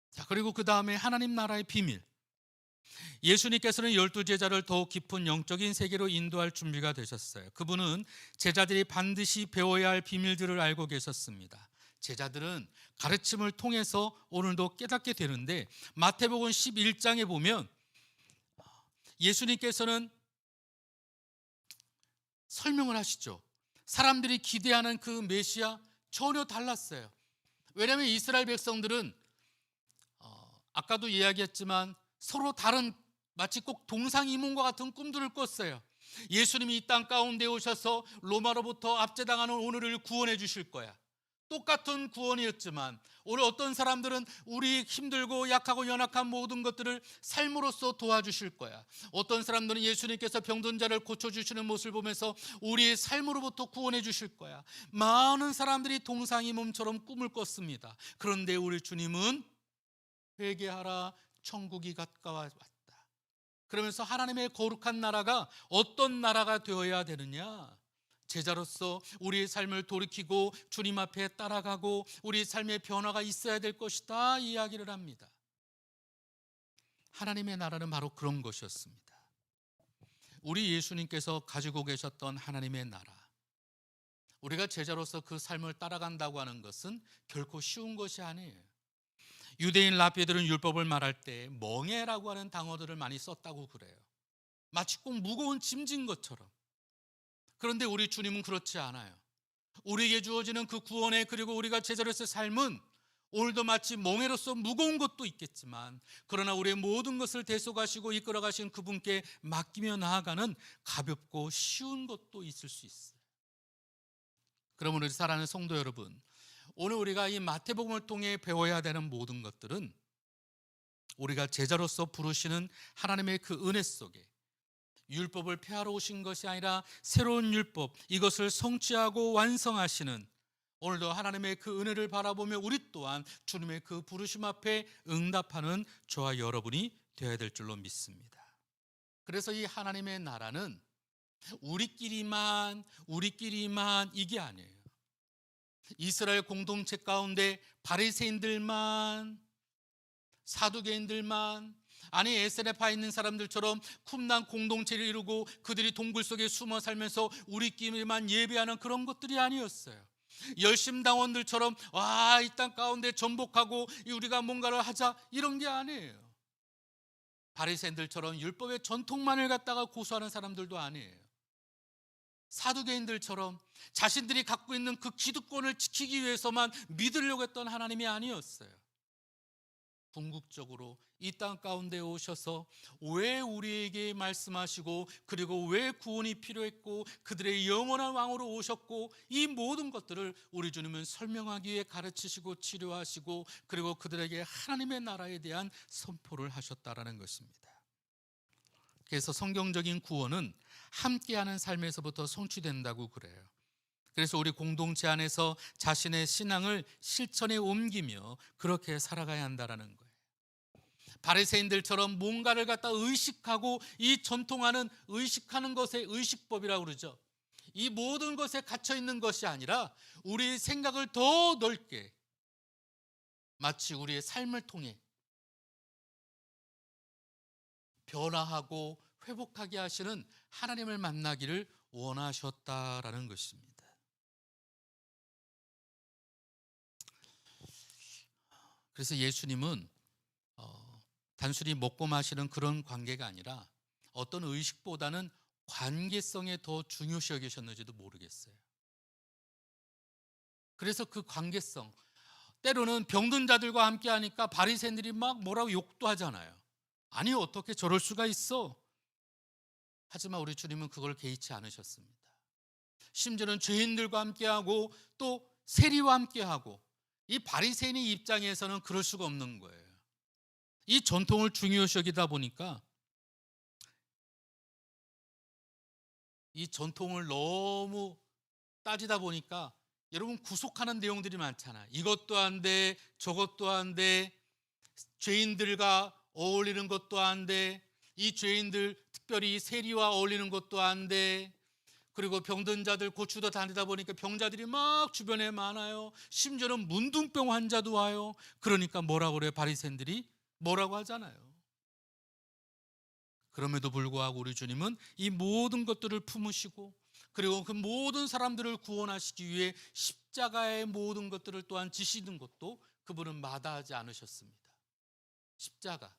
자, 그리고 그 다음에 하나님 나라의 비밀. 예수님께서는 12제자를 더욱 깊은 영적인 세계로 인도할 준비가 되셨어요. 그분은 제자들이 반드시 배워야 할 비밀들을 알고 계셨습니다. 제자들은 가르침을 통해서 오늘도 깨닫게 되는데 마태복음 11장에 보면 예수님께서는 설명을 하시죠. 사람들이 기대하는 그 메시아 전혀 달랐어요. 왜냐하면 이스라엘 백성들은 아까도 이야기했지만 서로 다른 마치 꼭 동상이몽과 같은 꿈들을 꿨어요. 예수님이 이 땅 가운데 오셔서 로마로부터 압제당하는 오늘을 구원해 주실 거야. 똑같은 구원이었지만 오늘 어떤 사람들은 우리 힘들고 약하고 연약한 모든 것들을 삶으로써 도와주실 거야. 어떤 사람들은 예수님께서 병든 자를 고쳐주시는 모습을 보면서 우리의 삶으로부터 구원해 주실 거야. 많은 사람들이 동상이 몸처럼 꿈을 꿨습니다. 그런데 우리 주님은 회개하라, 천국이 가까워 왔다. 그러면서 하나님의 거룩한 나라가 어떤 나라가 되어야 되느냐? 제자로서 우리의 삶을 돌이키고 주님 앞에 따라가고 우리의 삶의 변화가 있어야 될 것이다 이야기를 합니다. 하나님의 나라는 바로 그런 것이었습니다. 우리 예수님께서 가지고 계셨던 하나님의 나라, 우리가 제자로서 그 삶을 따라간다고 하는 것은 결코 쉬운 것이 아니에요. 유대인 랍비들은 율법을 말할 때 멍에라고 하는 단어들을 많이 썼다고 그래요. 마치 꼭 무거운 짐진 것처럼. 그런데 우리 주님은 그렇지 않아요. 우리에게 주어지는 그 구원의 그리고 우리가 제자로서의 삶은 오늘도 마치 멍에로서 무거운 것도 있겠지만 그러나 우리의 모든 것을 대속하시고 이끌어가신 그분께 맡기며 나아가는 가볍고 쉬운 것도 있을 수 있어요. 그러므로 우리 사랑하는 성도 여러분, 오늘 우리가 이 마태복음을 통해 배워야 되는 모든 것들은 우리가 제자로서 부르시는 하나님의 그 은혜 속에 율법을 폐하러 오신 것이 아니라 새로운 율법, 이것을 성취하고 완성하시는 오늘도 하나님의 그 은혜를 바라보며 우리 또한 주님의 그 부르심 앞에 응답하는 저와 여러분이 되어야 될 줄로 믿습니다. 그래서 이 하나님의 나라는 우리끼리만 이게 아니에요. 이스라엘 공동체 가운데 바리새인들만, 사두개인들만, 아니 에세레파에 있는 사람들처럼 쿰난 공동체를 이루고 그들이 동굴 속에 숨어 살면서 우리끼리만 예배하는 그런 것들이 아니었어요. 열심당원들처럼 이 땅 가운데 전복하고 우리가 뭔가를 하자, 이런 게 아니에요. 바리새인들처럼 율법의 전통만을 갖다가 고수하는 사람들도 아니에요. 사두개인들처럼 자신들이 갖고 있는 그 기득권을 지키기 위해서만 믿으려고 했던 하나님이 아니었어요. 궁극적으로 이 땅 가운데 오셔서 왜 우리에게 말씀하시고, 그리고 왜 구원이 필요했고, 그들의 영원한 왕으로 오셨고, 이 모든 것들을 우리 주님은 설명하기 위해 가르치시고 치료하시고, 그리고 그들에게 하나님의 나라에 대한 선포를 하셨다라는 것입니다. 그래서 성경적인 구원은 함께하는 삶에서부터 성취된다고 그래요. 그래서 우리 공동체 안에서 자신의 신앙을 실천에 옮기며 그렇게 살아가야 한다는 거예요. 바리새인들처럼 뭔가를 갖다 의식하고, 이 전통하는 의식하는 것의 의식법이라고 그러죠. 이 모든 것에 갇혀 있는 것이 아니라 우리의 생각을 더 넓게, 마치 우리의 삶을 통해 변화하고 회복하게 하시는 하나님을 만나기를 원하셨다라는 것입니다. 그래서 예수님은 단순히 먹고 마시는 그런 관계가 아니라 어떤 의식보다는 관계성에 더 중요시 여기셨는지도 모르겠어요. 그래서 그 관계성, 때로는 병든 자들과 함께 하니까 바리새인들이 막 뭐라고 욕도 하잖아요. 아니, 어떻게 저럴 수가 있어? 하지만 우리 주님은 그걸 개의치 않으셨습니다. 심지어는 죄인들과 함께하고 또 세리와 함께하고, 이 바리새인의 입장에서는 그럴 수가 없는 거예요. 이 전통을 중요시 여기다 보니까, 이 전통을 너무 따지다 보니까 여러분 구속하는 내용들이 많잖아요. 이것도 안 돼, 저것도 안 돼, 죄인들과 어울리는 것도 안 돼, 이 죄인들 특별히 세리와 어울리는 것도 안 돼, 그리고 병든 자들 고추도 다니다 보니까 병자들이 막 주변에 많아요. 심지어는 문둥병 환자도 와요. 그러니까 뭐라고 그래요? 바리새인들이 뭐라고 하잖아요. 그럼에도 불구하고 우리 주님은 이 모든 것들을 품으시고, 그리고 그 모든 사람들을 구원하시기 위해 십자가의 모든 것들을 또한 지시는 것도 그분은 마다하지 않으셨습니다. 십자가.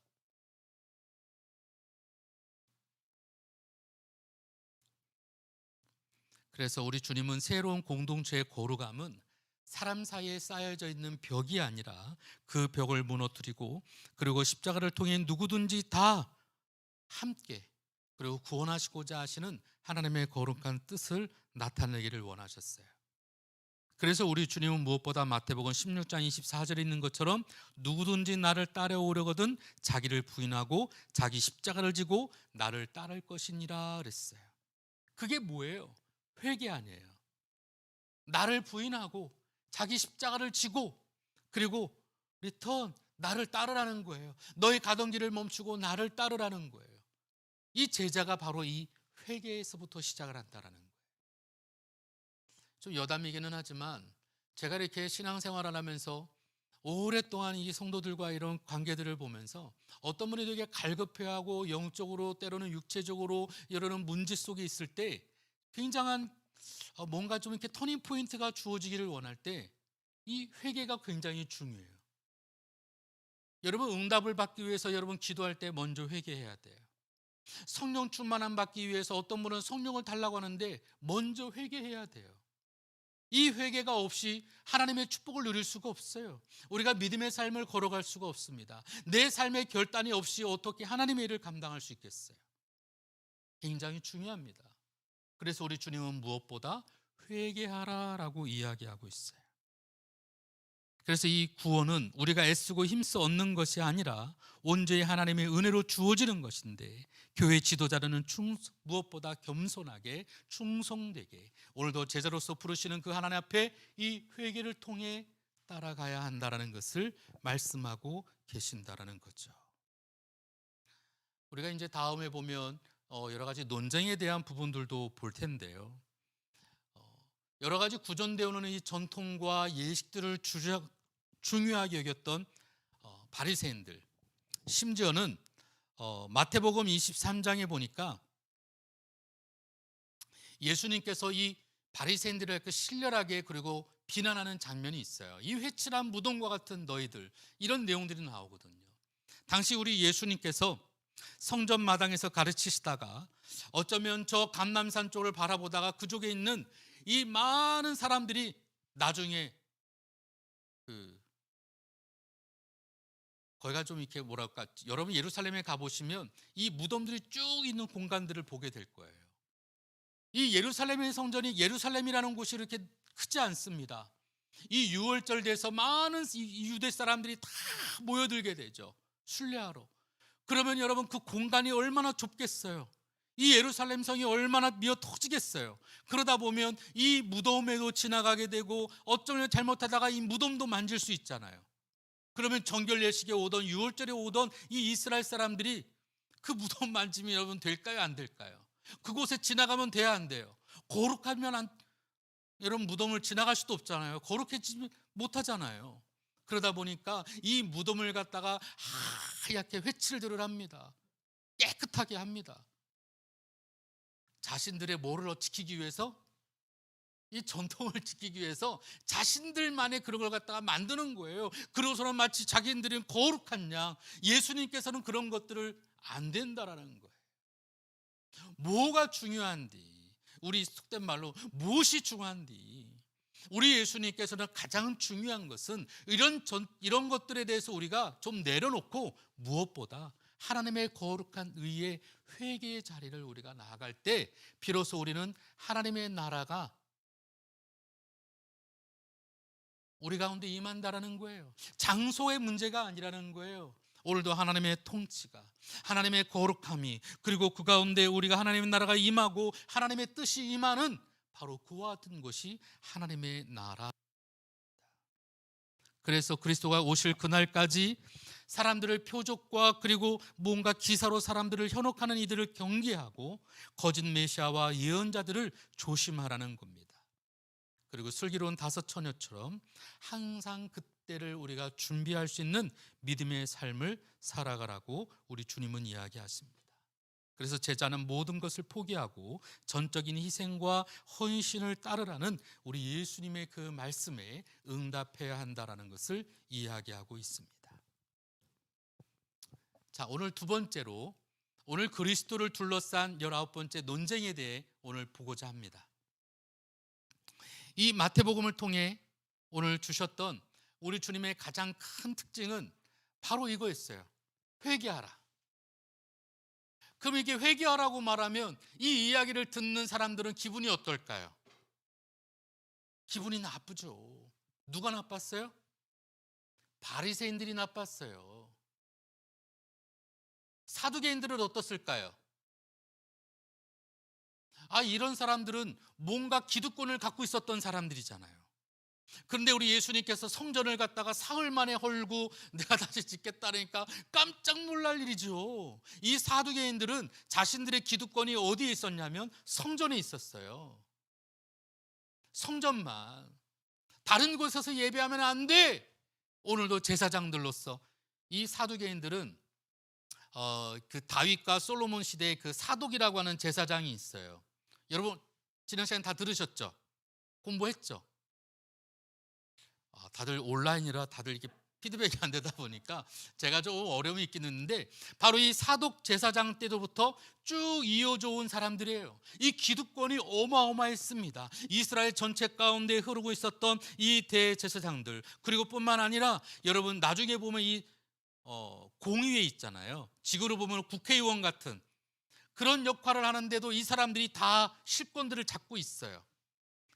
그래서 우리 주님은 새로운 공동체의 거룩함은 사람 사이에 쌓여져 있는 벽이 아니라 그 벽을 무너뜨리고, 그리고 십자가를 통해 누구든지 다 함께, 그리고 구원하시고자 하시는 하나님의 거룩한 뜻을 나타내기를 원하셨어요. 그래서 우리 주님은 무엇보다 마태복음 16장 24절에 있는 것처럼 누구든지 나를 따라오려거든 자기를 부인하고 자기 십자가를 지고 나를 따를 것이니라 그랬어요. 그게 뭐예요? 회개 아니에요. 나를 부인하고 자기 십자가를 지고, 그리고 리턴 나를 따르라는 거예요. 너희 가던 길을 멈추고 나를 따르라는 거예요. 이 제자가 바로 이 회개에서부터 시작을 한다라는 거예요. 좀 여담이기는 하지만 제가 이렇게 신앙생활을 하면서 오랫동안 이 성도들과 이런 관계들을 보면서 어떤 분이 되게 갈급해하고 영적으로, 때로는 육체적으로 이러는 문제 속에 있을 때 굉장한 뭔가 좀 이렇게 터닝 포인트가 주어지기를 원할 때 이 회개가 굉장히 중요해요. 여러분, 응답을 받기 위해서 여러분 기도할 때 먼저 회개해야 돼요. 성령 충만함 받기 위해서 어떤 분은 성령을 달라고 하는데 먼저 회개해야 돼요. 이 회개가 없이 하나님의 축복을 누릴 수가 없어요. 우리가 믿음의 삶을 걸어갈 수가 없습니다. 내 삶의 결단이 없이 어떻게 하나님의 일을 감당할 수 있겠어요? 굉장히 중요합니다. 그래서 우리 주님은 무엇보다 회개하라라고 이야기하고 있어요. 그래서 이 구원은 우리가 애쓰고 힘써 얻는 것이 아니라 온전히 하나님의 은혜로 주어지는 것인데, 교회 지도자는 무엇보다 겸손하게 충성되게 오늘도 제자로서 부르시는 그 하나님 앞에 이 회개를 통해 따라가야 한다는 것을 말씀하고 계신다라는 거죠. 우리가 이제 다음에 보면 여러 가지 논쟁에 대한 부분들도 볼 텐데요. 여러 가지 구전되어 오는 이 전통과 예식들을 중요하게 여겼던 바리새인들, 심지어는 마태복음 23장에 보니까 예수님께서 이 바리새인들을 신랄하게 그리고 비난하는 장면이 있어요. 이 회칠한 무덤과 같은 너희들, 이런 내용들이 나오거든요. 당시 우리 예수님께서 성전 마당에서 가르치시다가 어쩌면 저 감람산 쪽을 바라보다가 그쪽에 있는 이 많은 사람들이 나중에 거기가 좀 이렇게 뭐랄까, 여러분 예루살렘에 가보시면 이 무덤들이 쭉 있는 공간들을 보게 될 거예요. 이 예루살렘의 성전이 예루살렘이라는 곳이 이렇게 크지 않습니다. 이 유월절 돼서 많은 유대 사람들이 다 모여들게 되죠. 순례하러. 그러면 여러분 그 공간이 얼마나 좁겠어요. 이 예루살렘 성이 얼마나 미어 터지겠어요. 그러다 보면 이 무덤에도 지나가게 되고 어쩌면 잘못하다가 이 무덤도 만질 수 있잖아요. 그러면 정결 예식에 오던 유월절에 오던 이 이스라엘 사람들이 그 무덤 만지면 여러분 될까요, 안 될까요? 그곳에 지나가면 돼야 안 돼요? 거룩하면 여러분 무덤을 지나갈 수도 없잖아요. 거룩해지지 못하잖아요. 그러다 보니까 이 무덤을 갖다가 하얗게 회칠들을 합니다. 깨끗하게 합니다. 자신들의 뭐를 지키기 위해서? 이 전통을 지키기 위해서 자신들만의 그런 걸 갖다가 만드는 거예요. 그러고서는 마치 자기들은 거룩한 양, 예수님께서는 그런 것들을 안 된다라는 거예요. 뭐가 중요한디? 우리 속된 말로 무엇이 중요한디? 우리 예수님께서는 가장 중요한 것은 이런 것들에 대해서 우리가 좀 내려놓고 무엇보다 하나님의 거룩한 의의 회개의 자리를 우리가 나아갈 때 비로소 우리는 하나님의 나라가 우리 가운데 임한다라는 거예요. 장소의 문제가 아니라는 거예요. 오늘도 하나님의 통치가, 하나님의 거룩함이, 그리고 그 가운데 우리가 하나님의 나라가 임하고 하나님의 뜻이 임하는 바로 그와 같은 것이 하나님의 나라. 그래서 그리스도가 오실 그날까지 사람들을 표적과 그리고 뭔가 기사로 사람들을 현혹하는 이들을 경계하고 거짓 메시아와 예언자들을 조심하라는 겁니다. 그리고 슬기로운 다섯 처녀처럼 항상 그때를 우리가 준비할 수 있는 믿음의 삶을 살아가라고 우리 주님은 이야기하십니다. 그래서 제자는 모든 것을 포기하고 전적인 희생과 헌신을 따르라는 우리 예수님의 그 말씀에 응답해야 한다는 것을 이야기하고 있습니다. 자, 오늘 두 번째로 오늘 그리스도를 둘러싼 19번째 논쟁에 대해 오늘 보고자 합니다. 이 마태복음을 통해 오늘 주셨던 우리 주님의 가장 큰 특징은 바로 이거였어요. 회개하라. 그럼 이게 회개하라고 말하면 이 이야기를 듣는 사람들은 기분이 어떨까요? 기분이 나쁘죠. 누가 나빴어요? 바리새인들이 나빴어요. 사두개인들은 어떻을까요? 이런 사람들은 뭔가 기득권을 갖고 있었던 사람들이잖아요. 그런데 우리 예수님께서 성전을 갖다가 사흘 만에 헐고 내가 다시 짓겠다니까 깜짝 놀랄 일이죠. 이 사두개인들은 자신들의 기득권이 어디에 있었냐면 성전에 있었어요. 성전만. 다른 곳에서 예배하면 안 돼. 오늘도 제사장들로서 이 사두개인들은 그 다윗과 솔로몬 시대에 그 사독이라고 하는 제사장이 있어요. 여러분 지난 시간에 다 들으셨죠? 공부했죠? 다들 온라인이라 다들 이렇게 피드백이 안 되다 보니까 제가 좀 어려움이 있긴 있는데 바로 이 사독 제사장 때부터 쭉 이어져 온 사람들이에요. 이 기득권이 어마어마했습니다. 이스라엘 전체 가운데 흐르고 있었던 이 대제사장들, 그리고 뿐만 아니라 여러분 나중에 보면 이 공의회 있잖아요. 지구로 보면 국회의원 같은 그런 역할을 하는데도 이 사람들이 다 실권들을 잡고 있어요.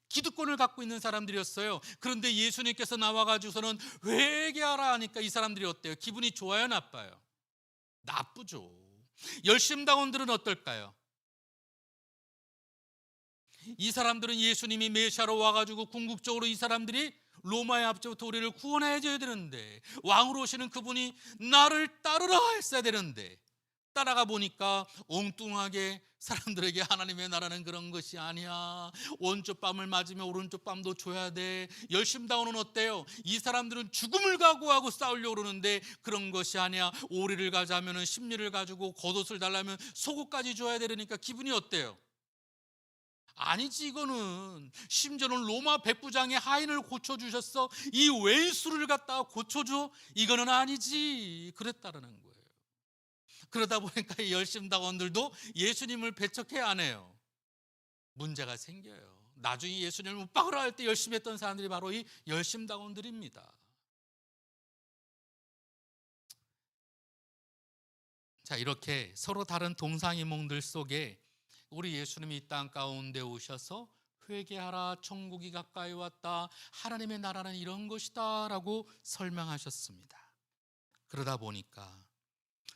기득권을 갖고 있는 사람들이었어요. 그런데 예수님께서 나와가지고서는 회개하라 하니까 이 사람들이 어때요? 기분이 좋아요, 나빠요? 나쁘죠. 열심당원들은 어떨까요? 이 사람들은 예수님이 메시아로 와가지고 궁극적으로 이 사람들이 로마의 압제부터 우리를 구원해 줘야 되는데, 왕으로 오시는 그분이 나를 따르라 했어야 되는데 따라가 보니까 엉뚱하게 사람들에게 하나님의 나라는 그런 것이 아니야. 오른쪽 뺨을 맞으면 오른쪽 뺨도 줘야 돼. 열심다운은 어때요? 이 사람들은 죽음을 각오하고 싸우려고 그러는데 그런 것이 아니야. 오리를 가자면 심리를 가지고 겉옷을 달라면 속옷까지 줘야 되니까 기분이 어때요? 아니지. 이거는 심지어는 로마 백부장의 하인을 고쳐주셨어. 이 왼수를 갖다가 고쳐줘? 이거는 아니지. 그랬다라는 거예요. 그러다 보니까 이 열심당원들도 예수님을 배척해 안 해요. 문제가 생겨요. 나중에 예수님을 못 박으라 할 때 열심히 했던 사람들이 바로 이 열심당원들입니다. 자, 이렇게 서로 다른 동상이몽들 속에 우리 예수님이 이 땅 가운데 오셔서 회개하라, 천국이 가까이 왔다, 하나님의 나라는 이런 것이다 라고 설명하셨습니다. 그러다 보니까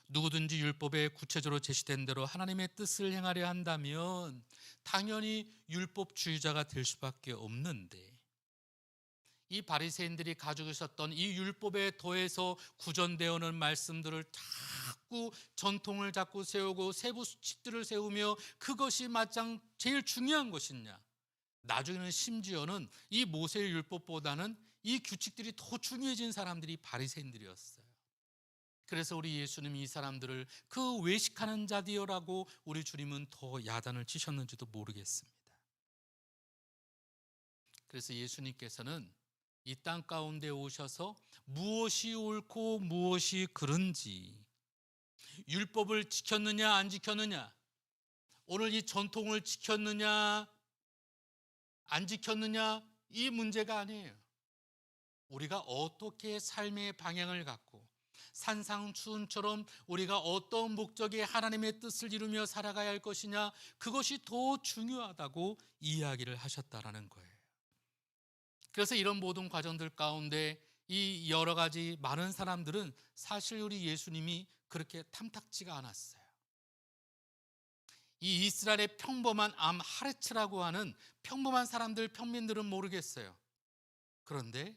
누구든지 율법에 구체적으로 제시된 대로 하나님의 뜻을 행하려 한다면 당연히 율법주의자가 될 수밖에 없는데, 이 바리새인들이 가지고 있었던 이 율법에 더해서 구전되어 오는 말씀들을 자꾸 전통을 자꾸 세우고 세부 수칙들을 세우며 그것이 마땅 제일 중요한 것이냐, 나중에는 심지어는 이 모세의 율법보다는 이 규칙들이 더 중요해진 사람들이 바리새인들이었어요. 그래서 우리 예수님이 이 사람들을 그 외식하는 자디어라고 우리 주님은 더 야단을 치셨는지도 모르겠습니다. 그래서 예수님께서는 이 땅 가운데 오셔서 무엇이 옳고 무엇이 그른지, 율법을 지켰느냐 안 지켰느냐, 오늘 이 전통을 지켰느냐 안 지켰느냐, 이 문제가 아니에요. 우리가 어떻게 삶의 방향을 갖고 산상수훈처럼 우리가 어떤 목적의 하나님의 뜻을 이루며 살아가야 할 것이냐, 그것이 더 중요하다고 이야기를 하셨다라는 거예요. 그래서 이런 모든 과정들 가운데 이 여러 가지 많은 사람들은 사실 우리 예수님이 그렇게 탐탁지가 않았어요. 이 이스라엘의 평범한 암하레츠라고 하는 평범한 사람들, 평민들은 모르겠어요. 그런데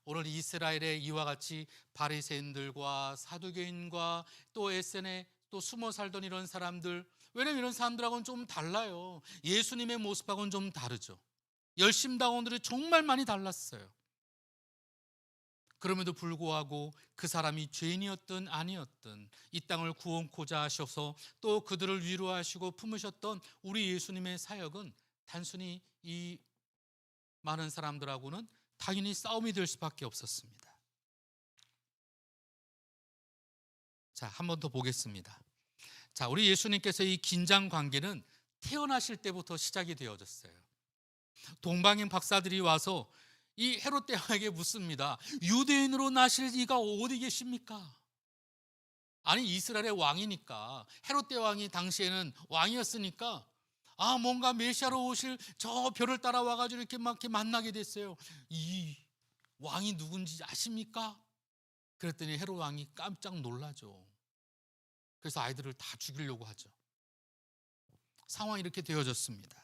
오늘 이스라엘의 이와 같이 바리새인들과 사두개인과 또 에센에 또 숨어 살던 이런 사람들, 왜냐면 이런 사람들하고는 좀 달라요. 예수님의 모습하고는 좀 다르죠. 열심당원들이 정말 많이 달랐어요. 그럼에도 불구하고 그 사람이 죄인이었든 아니었든 이 땅을 구원코자 하셔서 또 그들을 위로하시고 품으셨던 우리 예수님의 사역은 단순히 이 많은 사람들하고는 당연히 싸움이 될 수밖에 없었습니다. 자, 한 번 더 보겠습니다. 자, 우리 예수님께서 이 긴장 관계는 태어나실 때부터 시작이 되어졌어요. 동방인 박사들이 와서 이 헤롯 대왕에게 묻습니다. 유대인으로 나실 이가 어디 계십니까? 아니, 이스라엘의 왕이니까, 헤롯 대왕이 당시에는 왕이었으니까 뭔가 메시아로 오실 저 별을 따라와가지고 이렇게 만나게 됐어요. 이 왕이 누군지 아십니까? 그랬더니 헤롯 왕이 깜짝 놀라죠. 그래서 아이들을 다 죽이려고 하죠. 상황이 이렇게 되어졌습니다.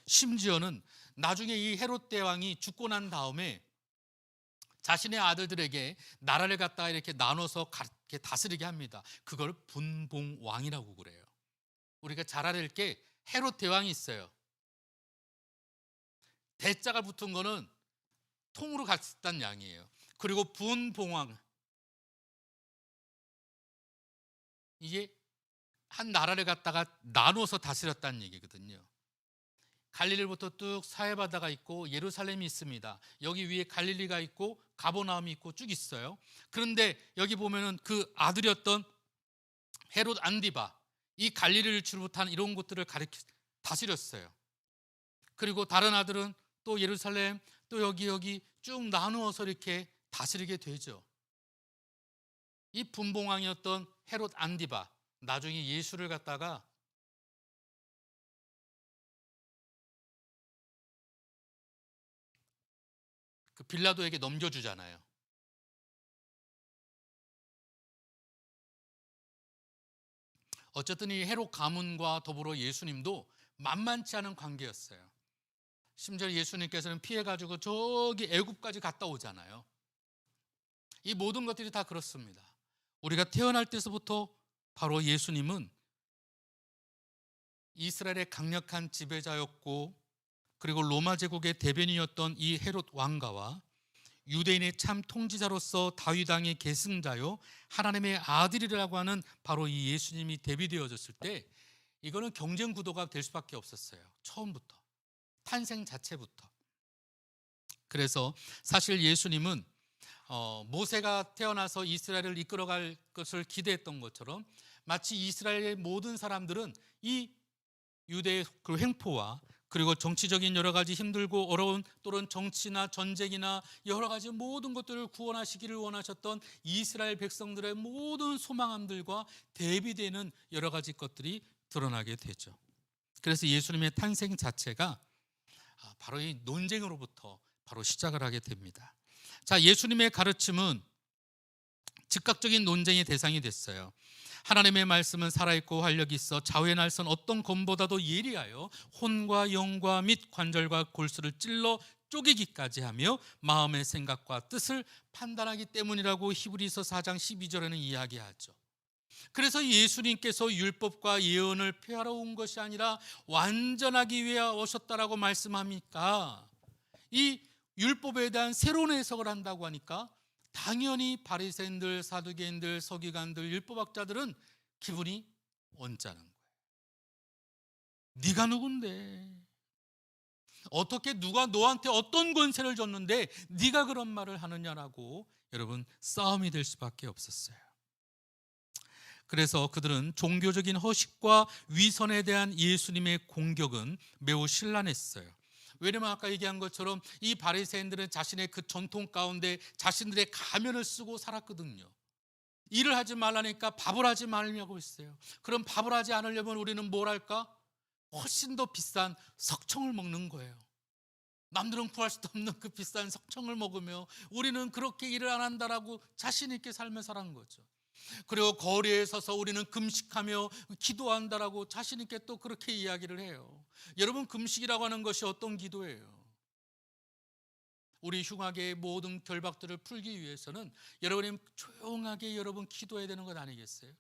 심지어는 나중에 이 헤롯 대왕이 죽고 난 다음에 자신의 아들들에게 나라를 갖다가 이렇게 나눠서 이렇게 다스리게 합니다. 그걸 분봉왕이라고 그래요. 우리가 잘 알을 게 헤롯 대왕이 있어요. 대자가 붙은 거는 통으로 갔다는 양이에요. 그리고 분봉왕, 이게 한 나라를 갖다가 나눠서 다스렸다는 얘기거든요. 갈릴리부터 뚝 사해바다가 있고 예루살렘이 있습니다. 여기 위에 갈릴리가 있고 가버나움이 있고 쭉 있어요. 그런데 여기 보면은 그 아들이었던 헤롯 안디바, 이 갈릴리를 출입한 이런 곳들을 다스렸어요. 그리고 다른 아들은 또 예루살렘, 또 여기 쭉 나누어서 이렇게 다스리게 되죠. 이 분봉왕이었던 헤롯 안디바, 나중에 예수를 갖다가 그 빌라도에게 넘겨주잖아요. 어쨌든 이 헤롯 가문과 더불어 예수님도 만만치 않은 관계였어요. 심지어 예수님께서는 피해가지고 저기 애굽까지 갔다 오잖아요. 이 모든 것들이 다 그렇습니다. 우리가 태어날 때서부터 바로 예수님은 이스라엘의 강력한 지배자였고, 그리고 로마 제국의 대변인이었던 이 헤롯 왕가와 유대인의 참 통치자로서 다윗 왕의 계승자요 하나님의 아들이라고 하는 바로 이 예수님이 대비되어졌을 때, 이거는 경쟁 구도가 될 수밖에 없었어요. 처음부터, 탄생 자체부터. 그래서 사실 예수님은 모세가 태어나서 이스라엘을 이끌어갈 것을 기대했던 것처럼, 마치 이스라엘의 모든 사람들은 이 유대의 그 횡포와, 그리고 정치적인 여러 가지 힘들고 어려운, 또는 정치나 전쟁이나 여러 가지 모든 것들을 구원하시기를 원하셨던 이스라엘 백성들의 모든 소망함들과 대비되는 여러 가지 것들이 드러나게 되죠. 그래서 예수님의 탄생 자체가 바로 이 논쟁으로부터 바로 시작을 하게 됩니다. 자, 예수님의 가르침은 즉각적인 논쟁의 대상이 됐어요. 하나님의 말씀은 살아있고 활력이 있어 좌우의 날선 어떤 검보다도 예리하여 혼과 영과 및 관절과 골수를 찔러 쪼개기까지 하며 마음의 생각과 뜻을 판단하기 때문이라고 히브리서 4장 12절에는 이야기하죠. 그래서 예수님께서 율법과 예언을 폐하러 온 것이 아니라 완전하기 위해 오셨다라고 말씀하니까, 이 율법에 대한 새로운 해석을 한다고 하니까 당연히 바리새인들, 사두개인들, 서기관들, 율법학자들은 기분이 언짢은 거예요. 네가 누군데? 어떻게 누가 너한테 어떤 권세를 줬는데 네가 그런 말을 하느냐라고 여러분 싸움이 될 수밖에 없었어요. 그래서 그들은 종교적인 허식과 위선에 대한 예수님의 공격은 매우 신랄했어요. 왜냐면 아까 얘기한 것처럼 이 바리새인들은 자신의 그 전통 가운데 자신들의 가면을 쓰고 살았거든요. 일을 하지 말라니까 밥을 하지 말라고 했어요. 그럼 밥을 하지 않으려면 우리는 뭘 할까? 훨씬 더 비싼 석청을 먹는 거예요. 남들은 구할 수도 없는 그 비싼 석청을 먹으며 우리는 그렇게 일을 안 한다라고 자신 있게 삶을 살아간 거죠. 그리고 거리에 서서 우리는 금식하며 기도한다라고 자신 있게 또 그렇게 이야기를 해요. 여러분, 금식이라고 하는 것이 어떤 기도예요? 우리 흉악의 모든 결박들을 풀기 위해서는 여러분이 조용하게 여러분 기도해야 되는 것 아니겠어요?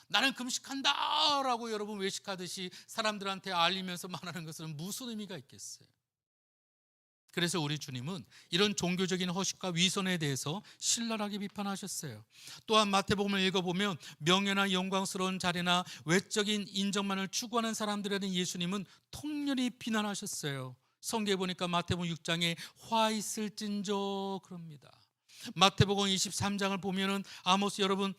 나는 금식한다라고 여러분 외식하듯이 사람들한테 알리면서 말하는 것은 무슨 의미가 있겠어요? 그래서 우리 주님은 이런 종교적인 허식과 위선에 대해서 신랄하게 비판하셨어요. 또한 마태복음을 읽어보면 명예나 영광스러운 자리나 외적인 인정만을 추구하는 사람들에 대한 예수님은 통렬히 비난하셨어요. 성경에 보니까 마태복음 6장에 화 있을진저 그럽니다. 마태복음 23장을 보면은 아모스 여러분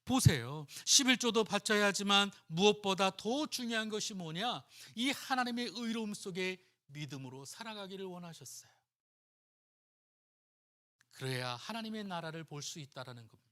보세요. 11조도 바쳐야 하지만 무엇보다 더 중요한 것이 뭐냐? 이 하나님의 의로움 속에 믿음으로 살아가기를 원하셨어요. 그래야 하나님의 나라를 볼 수 있다는 겁니다.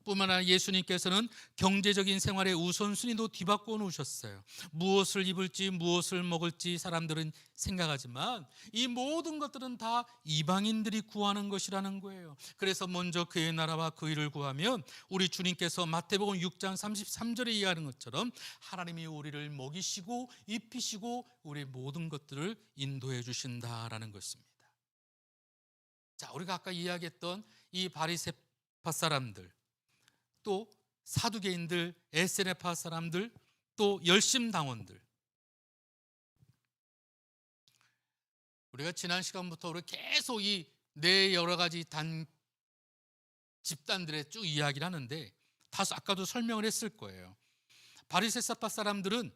뿐만 아니라 예수님께서는 경제적인 생활의 우선순위도 뒤바꿔 놓으셨어요. 무엇을 입을지 무엇을 먹을지 사람들은 생각하지만 이 모든 것들은 다 이방인들이 구하는 것이라는 거예요. 그래서 먼저 그의 나라와 그 일을 구하면 우리 주님께서 마태복음 6장 33절에 이해하는 것처럼 하나님이 우리를 먹이시고 입히시고 우리의 모든 것들을 인도해 주신다라는 것입니다. 자, 우리가 아까 이야기했던 이 바리새파 사람들, 또 사두개인들, 에세네파 사람들, 또 열심당원들, 우리가 지난 시간부터 우리 계속 이 네 여러 가지 집단들의 쭉 이야기를 하는데 다소 아까도 설명을 했을 거예요. 바리새파 사람들은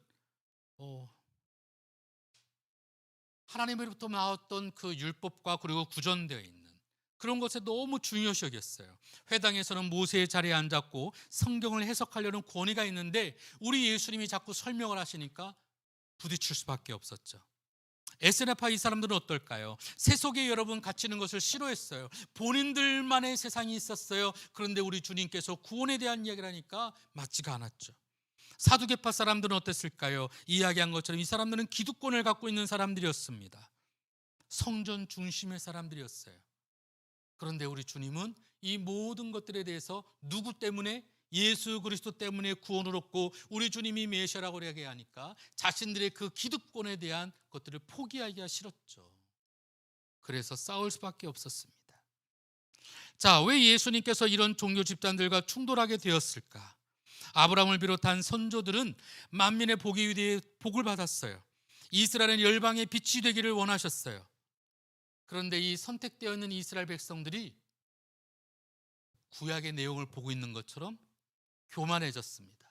하나님으로부터 나왔던 그 율법과 그리고 구전되어 있는 그런 것에 너무 중요시 여겼어요. 회당에서는 모세의 자리에 앉았고 성경을 해석하려는 권위가 있는데 우리 예수님이 자꾸 설명을 하시니까 부딪힐 수밖에 없었죠. 에스네파 이 사람들은 어떨까요? 세속에 여러분 갇히는 것을 싫어했어요. 본인들만의 세상이 있었어요. 그런데 우리 주님께서 구원에 대한 이야기를 하니까 맞지가 않았죠. 사두개파 사람들은 어땠을까요? 이야기한 것처럼 이 사람들은 기득권을 갖고 있는 사람들이었습니다. 성전 중심의 사람들이었어요. 그런데 우리 주님은 이 모든 것들에 대해서 누구 때문에? 예수 그리스도 때문에 구원을 얻고 우리 주님이 메시아라고 이야기하니까 자신들의 그 기득권에 대한 것들을 포기하기가 싫었죠. 그래서 싸울 수밖에 없었습니다. 자, 왜 예수님께서 이런 종교 집단들과 충돌하게 되었을까? 아브라함을 비롯한 선조들은 만민의 복이 위대해 복을 받았어요. 이스라엘은 열방의 빛이 되기를 원하셨어요. 그런데 이 선택되어 있는 이스라엘 백성들이 구약의 내용을 보고 있는 것처럼 교만해졌습니다.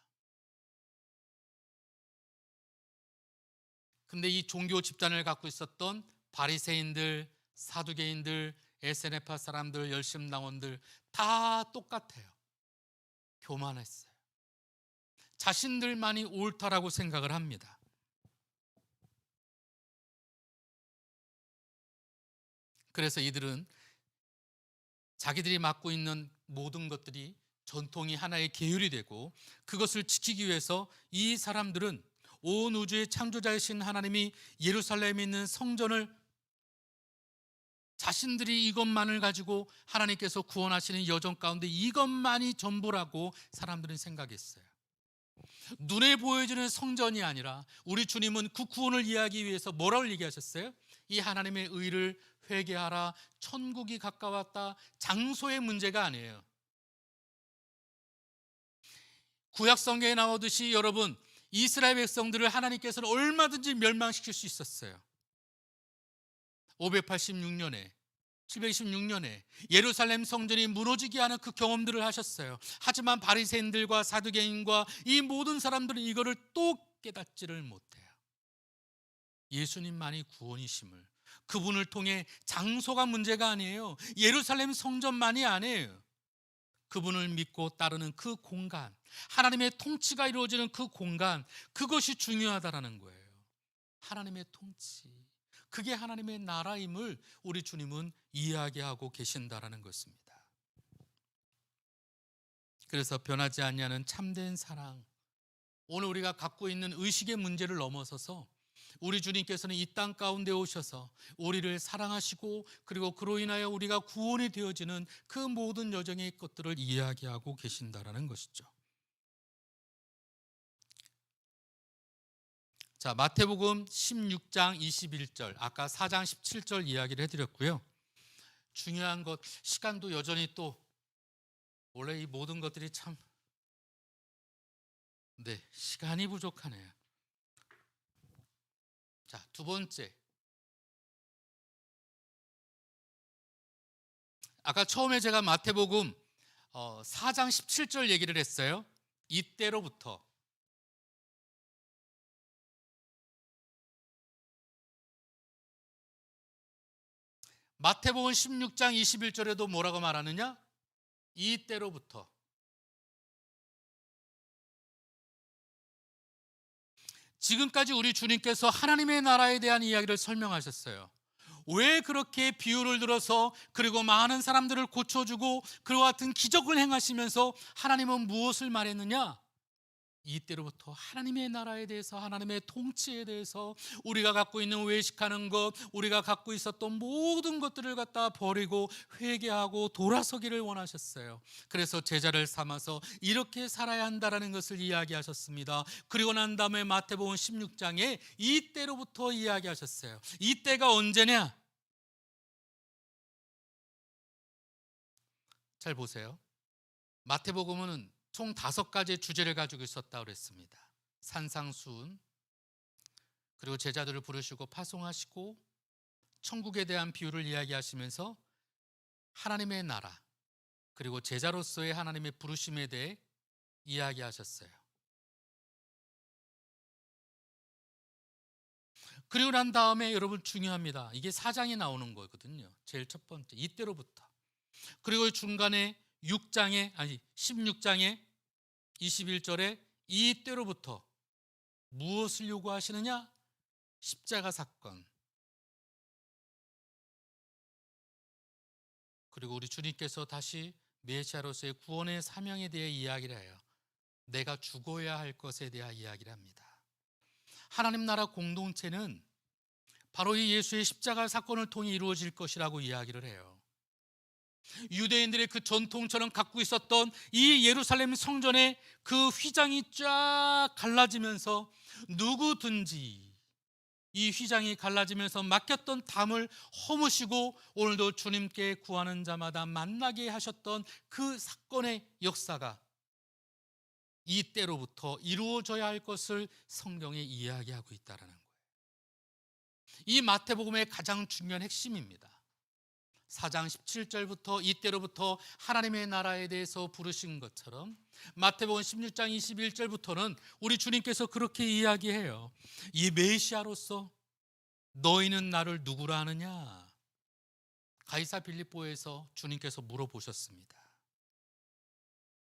근데 이 종교 집단을 갖고 있었던 바리새인들, 사두개인들, 에세네파 사람들, 열심당원들 다 똑같아요. 교만했어요. 자신들만이 옳다라고 생각을 합니다. 그래서 이들은 자기들이 맡고 있는 모든 것들이 전통이 하나의 계율이 되고, 그것을 지키기 위해서 이 사람들은 온 우주의 창조자이신 하나님이 예루살렘에 있는 성전을 자신들이 이것만을 가지고 하나님께서 구원하시는 여정 가운데 이것만이 전부라고 사람들은 생각했어요. 눈에 보여지는 성전이 아니라 우리 주님은 그 구원을 이해하기 위해서 뭐라고 얘기하셨어요? 이 하나님의 의를 회개하라, 천국이 가까웠다. 장소의 문제가 아니에요. 구약 성경에 나오듯이 여러분, 이스라엘 백성들을 하나님께서는 얼마든지 멸망시킬 수 있었어요. 586년에 726년에 예루살렘 성전이 무너지게 하는 그 경험들을 하셨어요. 하지만 바리새인들과 사두개인과 이 모든 사람들은 이거를 또 깨닫지를 못해요. 예수님만이 구원이심을, 그분을 통해 장소가 문제가 아니에요. 예루살렘 성전만이 아니에요. 그분을 믿고 따르는 그 공간, 하나님의 통치가 이루어지는 그 공간, 그것이 중요하다라는 거예요. 하나님의 통치, 그게 하나님의 나라임을 우리 주님은 이야기하고 계신다라는 것입니다. 그래서 변하지 않냐는 참된 사랑, 오늘 우리가 갖고 있는 의식의 문제를 넘어서서 우리 주님께서는 이 땅 가운데 오셔서 우리를 사랑하시고, 그리고 그로 인하여 우리가 구원이 되어지는 그 모든 여정의 것들을 이야기하고 계신다라는 것이죠. 자, 마태복음 16장 21절, 아까 4장 17절 이야기를 해드렸고요. 중요한 것, 시간도 여전히 또 원래 이 모든 것들이 참 시간이 부족하네요. 자, 두 번째, 아까 처음에 제가 마태복음 4장 17절 얘기를 했어요. 이때로부터, 마태복음 16장 21절에도 뭐라고 말하느냐? 이때로부터. 지금까지 우리 주님께서 하나님의 나라에 대한 이야기를 설명하셨어요. 왜 그렇게 비유를 들어서, 그리고 많은 사람들을 고쳐주고 그와 같은 기적을 행하시면서 하나님은 무엇을 말했느냐? 이때로부터 하나님의 나라에 대해서, 하나님의 통치에 대해서, 우리가 갖고 있는 외식하는 것, 우리가 갖고 있었던 모든 것들을 갖다 버리고 회개하고 돌아서기를 원하셨어요. 그래서 제자를 삼아서 이렇게 살아야 한다라는 것을 이야기하셨습니다. 그리고 난 다음에 마태복음 16장에 이때로부터 이야기하셨어요. 이때가 언제냐? 잘 보세요. 마태복음은 총 5가지의 주제를 가지고 있었다고 그랬습니다. 산상수훈, 그리고 제자들을 부르시고 파송하시고, 천국에 대한 비유를 이야기하시면서 하나님의 나라, 그리고 제자로서의 하나님의 부르심에 대해 이야기하셨어요. 그리고 난 다음에 여러분 중요합니다. 이게 4장에 나오는 거거든요. 제일 첫 번째, 이때로부터. 그리고 중간에 16장에 21절에 이때로부터 무엇을 요구하시느냐? 십자가 사건. 그리고 우리 주님께서 다시 메시아로서의 구원의 사명에 대해 이야기를 해요. 내가 죽어야 할 것에 대한 이야기를 합니다. 하나님 나라 공동체는 바로 이 예수의 십자가 사건을 통해 이루어질 것이라고 이야기를 해요. 유대인들의 그 전통처럼 갖고 있었던 이 예루살렘 성전의 그 휘장이 쫙 갈라지면서 누구든지 이 휘장이 갈라지면서 막혔던 담을 허무시고 오늘도 주님께 구하는 자마다 만나게 하셨던 그 사건의 역사가 이때로부터 이루어져야 할 것을 성경에 이야기하고 있다는 거예요. 이 마태복음의 가장 중요한 핵심입니다. 4장 17절부터 이때로부터 하나님의 나라에 대해서 부르신 것처럼 마태복음 16장 21절부터는 우리 주님께서 그렇게 이야기해요. 이 메시아로서 너희는 나를 누구라 하느냐? 가이사 빌립보에서 주님께서 물어보셨습니다.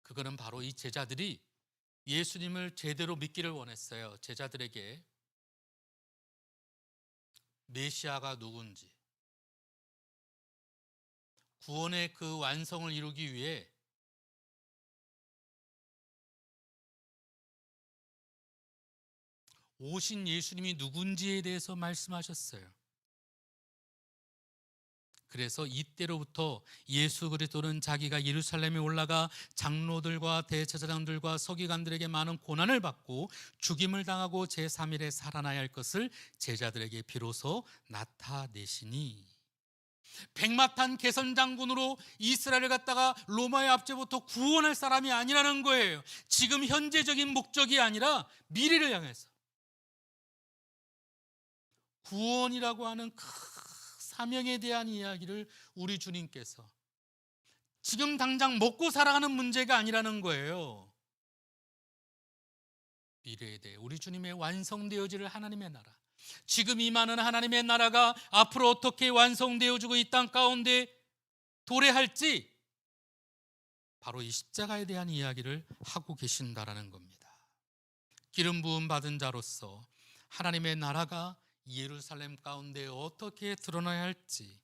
그거는 바로 이 제자들이 예수님을 제대로 믿기를 원했어요. 제자들에게 메시아가 누군지, 구원의 그 완성을 이루기 위해 오신 예수님이 누군지에 대해서 말씀하셨어요. 그래서 이때로부터 예수 그리스도는 자기가 예루살렘에 올라가 장로들과 대제사장들과 서기관들에게 많은 고난을 받고 죽임을 당하고 제3일에 살아나야 할 것을 제자들에게 비로소 나타내시니, 백마탄 개선장군으로 이스라엘을 갖다가 로마의 압제부터 구원할 사람이 아니라는 거예요. 지금 현재적인 목적이 아니라 미래를 향해서 구원이라고 하는 큰 사명에 대한 이야기를 우리 주님께서 지금 당장 먹고 살아가는 문제가 아니라는 거예요. 미래에 대해 우리 주님의 완성되어질 하나님의 나라, 지금 임하는 하나님의 나라가 앞으로 어떻게 완성되어지고 이 땅 가운데 도래할지 바로 이 십자가에 대한 이야기를 하고 계신다라는 겁니다. 기름 부음 받은 자로서 하나님의 나라가 예루살렘 가운데 어떻게 드러나야 할지,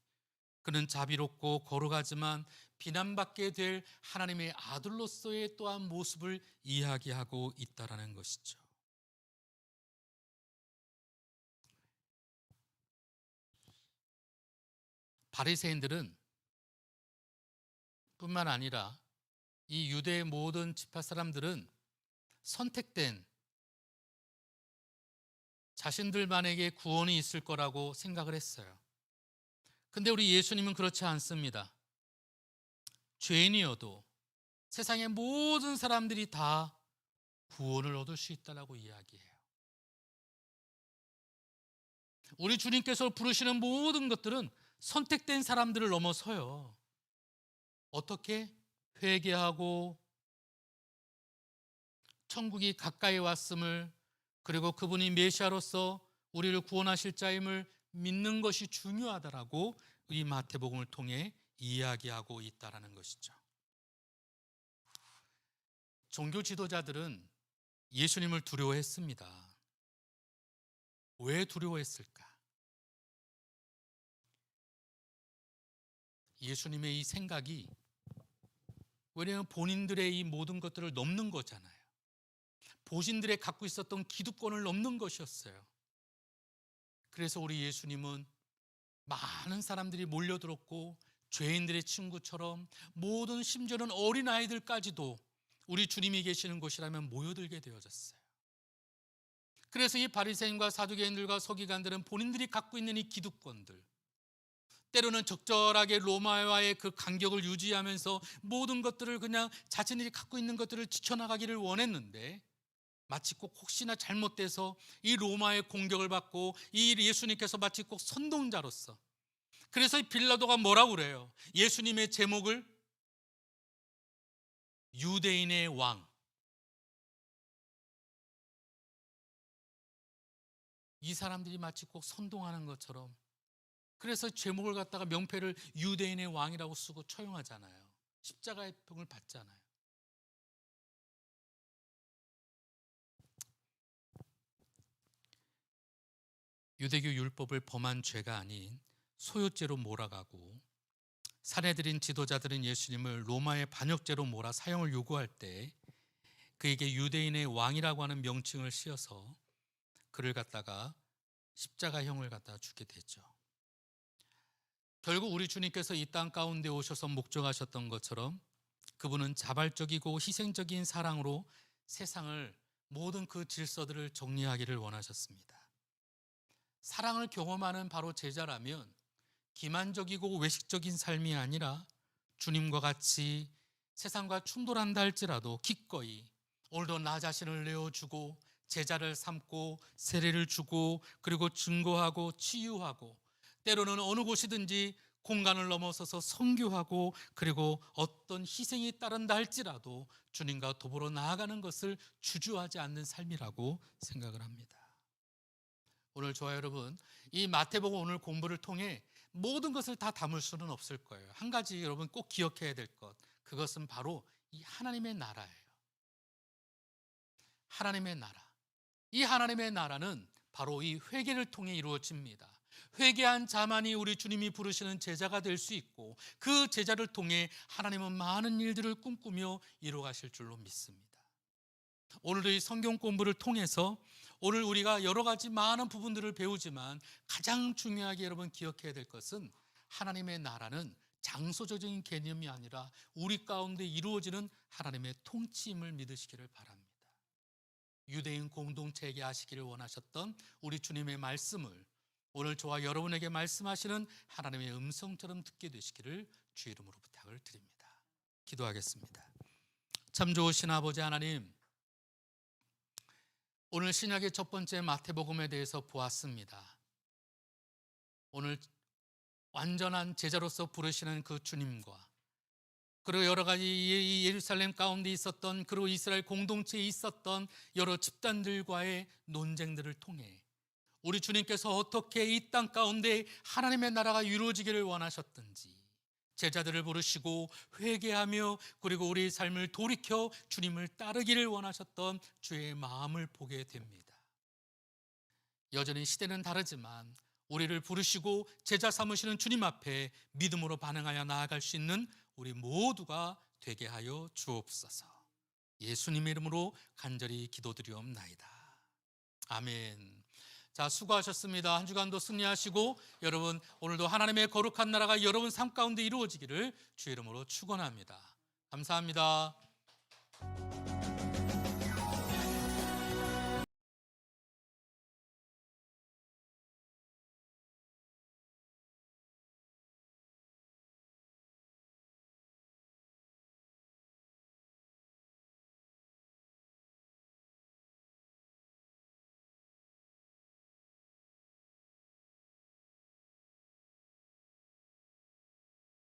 그는 자비롭고 거룩하지만 비난받게 될 하나님의 아들로서의 또한 모습을 이야기하고 있다라는 것이죠. 바리새인들은 뿐만 아니라 이 유대의 모든 지파 사람들은 선택된 자신들만에게 구원이 있을 거라고 생각을 했어요. 근데 우리 예수님은 그렇지 않습니다. 죄인이어도 세상의 모든 사람들이 다 구원을 얻을 수 있다라고 이야기해요. 우리 주님께서 부르시는 모든 것들은 선택된 사람들을 넘어서요. 어떻게? 회개하고 천국이 가까이 왔음을, 그리고 그분이 메시아로서 우리를 구원하실 자임을 믿는 것이 중요하다라고 이 마태복음을 통해 이야기하고 있다라는 것이죠. 종교 지도자들은 예수님을 두려워했습니다. 왜 두려워했을까? 예수님의 이 생각이, 왜냐하면 본인들의 이 모든 것들을 넘는 거잖아요. 본인들의 갖고 있었던 기득권을 넘는 것이었어요. 그래서 우리 예수님은 많은 사람들이 몰려들었고 죄인들의 친구처럼 모든, 심지어는 어린아이들까지도 우리 주님이 계시는 곳이라면 모여들게 되어졌어요. 그래서 이 바리새인과 사두개인들과 서기관들은 본인들이 갖고 있는 이 기득권들, 때로는 적절하게 로마와의 그 간격을 유지하면서 모든 것들을 그냥 자신들이 갖고 있는 것들을 지켜나가기를 원했는데, 마치 꼭 혹시나 잘못돼서 이 로마의 공격을 받고 이 예수님께서 마치 꼭 선동자로서, 그래서 이 빌라도가 뭐라고 그래요? 예수님의 제목을 유대인의 왕, 이 사람들이 마치 꼭 선동하는 것처럼, 그래서 제목을 갖다가 명패를 유대인의 왕이라고 쓰고 처형하잖아요. 십자가의 병을 받잖아요. 유대교 율법을 범한 죄가 아닌 소유죄로 몰아가고 살해들인 지도자들은 예수님을 로마의 반역죄로 몰아 사형을 요구할 때 그에게 유대인의 왕이라고 하는 명칭을 씌워서 그를 갖다가 십자가형을 갖다가 주게 되죠. 결국 우리 주님께서 이 땅 가운데 오셔서 목적하셨던 것처럼 그분은 자발적이고 희생적인 사랑으로 세상을, 모든 그 질서들을 정리하기를 원하셨습니다. 사랑을 경험하는 바로 제자라면 기만적이고 외식적인 삶이 아니라 주님과 같이 세상과 충돌한다 할지라도 기꺼이 오늘도 나 자신을 내어주고 제자를 삼고 세례를 주고 그리고 증거하고 치유하고 때로는 어느 곳이든지 공간을 넘어서서 선교하고 그리고 어떤 희생이 따른다 할지라도 주님과 더불어 나아가는 것을 주저하지 않는 삶이라고 생각을 합니다. 오늘 저와 여러분, 이 마태복음 오늘 공부를 통해 모든 것을 다 담을 수는 없을 거예요. 한 가지 여러분 꼭 기억해야 될 것, 그것은 바로 이 하나님의 나라예요. 하나님의 나라. 이 하나님의 나라는 바로 이 회개를 통해 이루어집니다. 회개한 자만이 우리 주님이 부르시는 제자가 될 수 있고 그 제자를 통해 하나님은 많은 일들을 꿈꾸며 이루어가실 줄로 믿습니다. 오늘도 이 성경 공부를 통해서 오늘 우리가 여러 가지 많은 부분들을 배우지만 가장 중요하게 여러분 기억해야 될 것은 하나님의 나라는 장소적인 개념이 아니라 우리 가운데 이루어지는 하나님의 통치임을 믿으시기를 바랍니다. 유대인 공동체에게 하시기를 원하셨던 우리 주님의 말씀을 오늘 저와 여러분에게 말씀하시는 하나님의 음성처럼 듣게 되시기를 주 이름으로 부탁을 드립니다. 기도하겠습니다. 참 좋으신 아버지 하나님, 오늘 신약의 첫 번째 마태복음에 대해서 보았습니다. 오늘 완전한 제자로서 부르시는 그 주님과 그리고 여러 가지 예루살렘 가운데 있었던 그리고 이스라엘 공동체에 있었던 여러 집단들과의 논쟁들을 통해 우리 주님께서 어떻게 이 땅 가운데 하나님의 나라가 이루어지기를 원하셨던지 제자들을 부르시고 회개하며 그리고 우리 삶을 돌이켜 주님을 따르기를 원하셨던 주의 마음을 보게 됩니다. 여전히 시대는 다르지만 우리를 부르시고 제자 삼으시는 주님 앞에 믿음으로 반응하여 나아갈 수 있는 우리 모두가 되게 하여 주옵소서. 예수님의 이름으로 간절히 기도드리옵나이다. 아멘. 자, 수고하셨습니다. 한 주간도 승리하시고 여러분 오늘도 하나님의 거룩한 나라가 여러분 삶 가운데 이루어지기를 주의 이름으로 축원합니다. 감사합니다.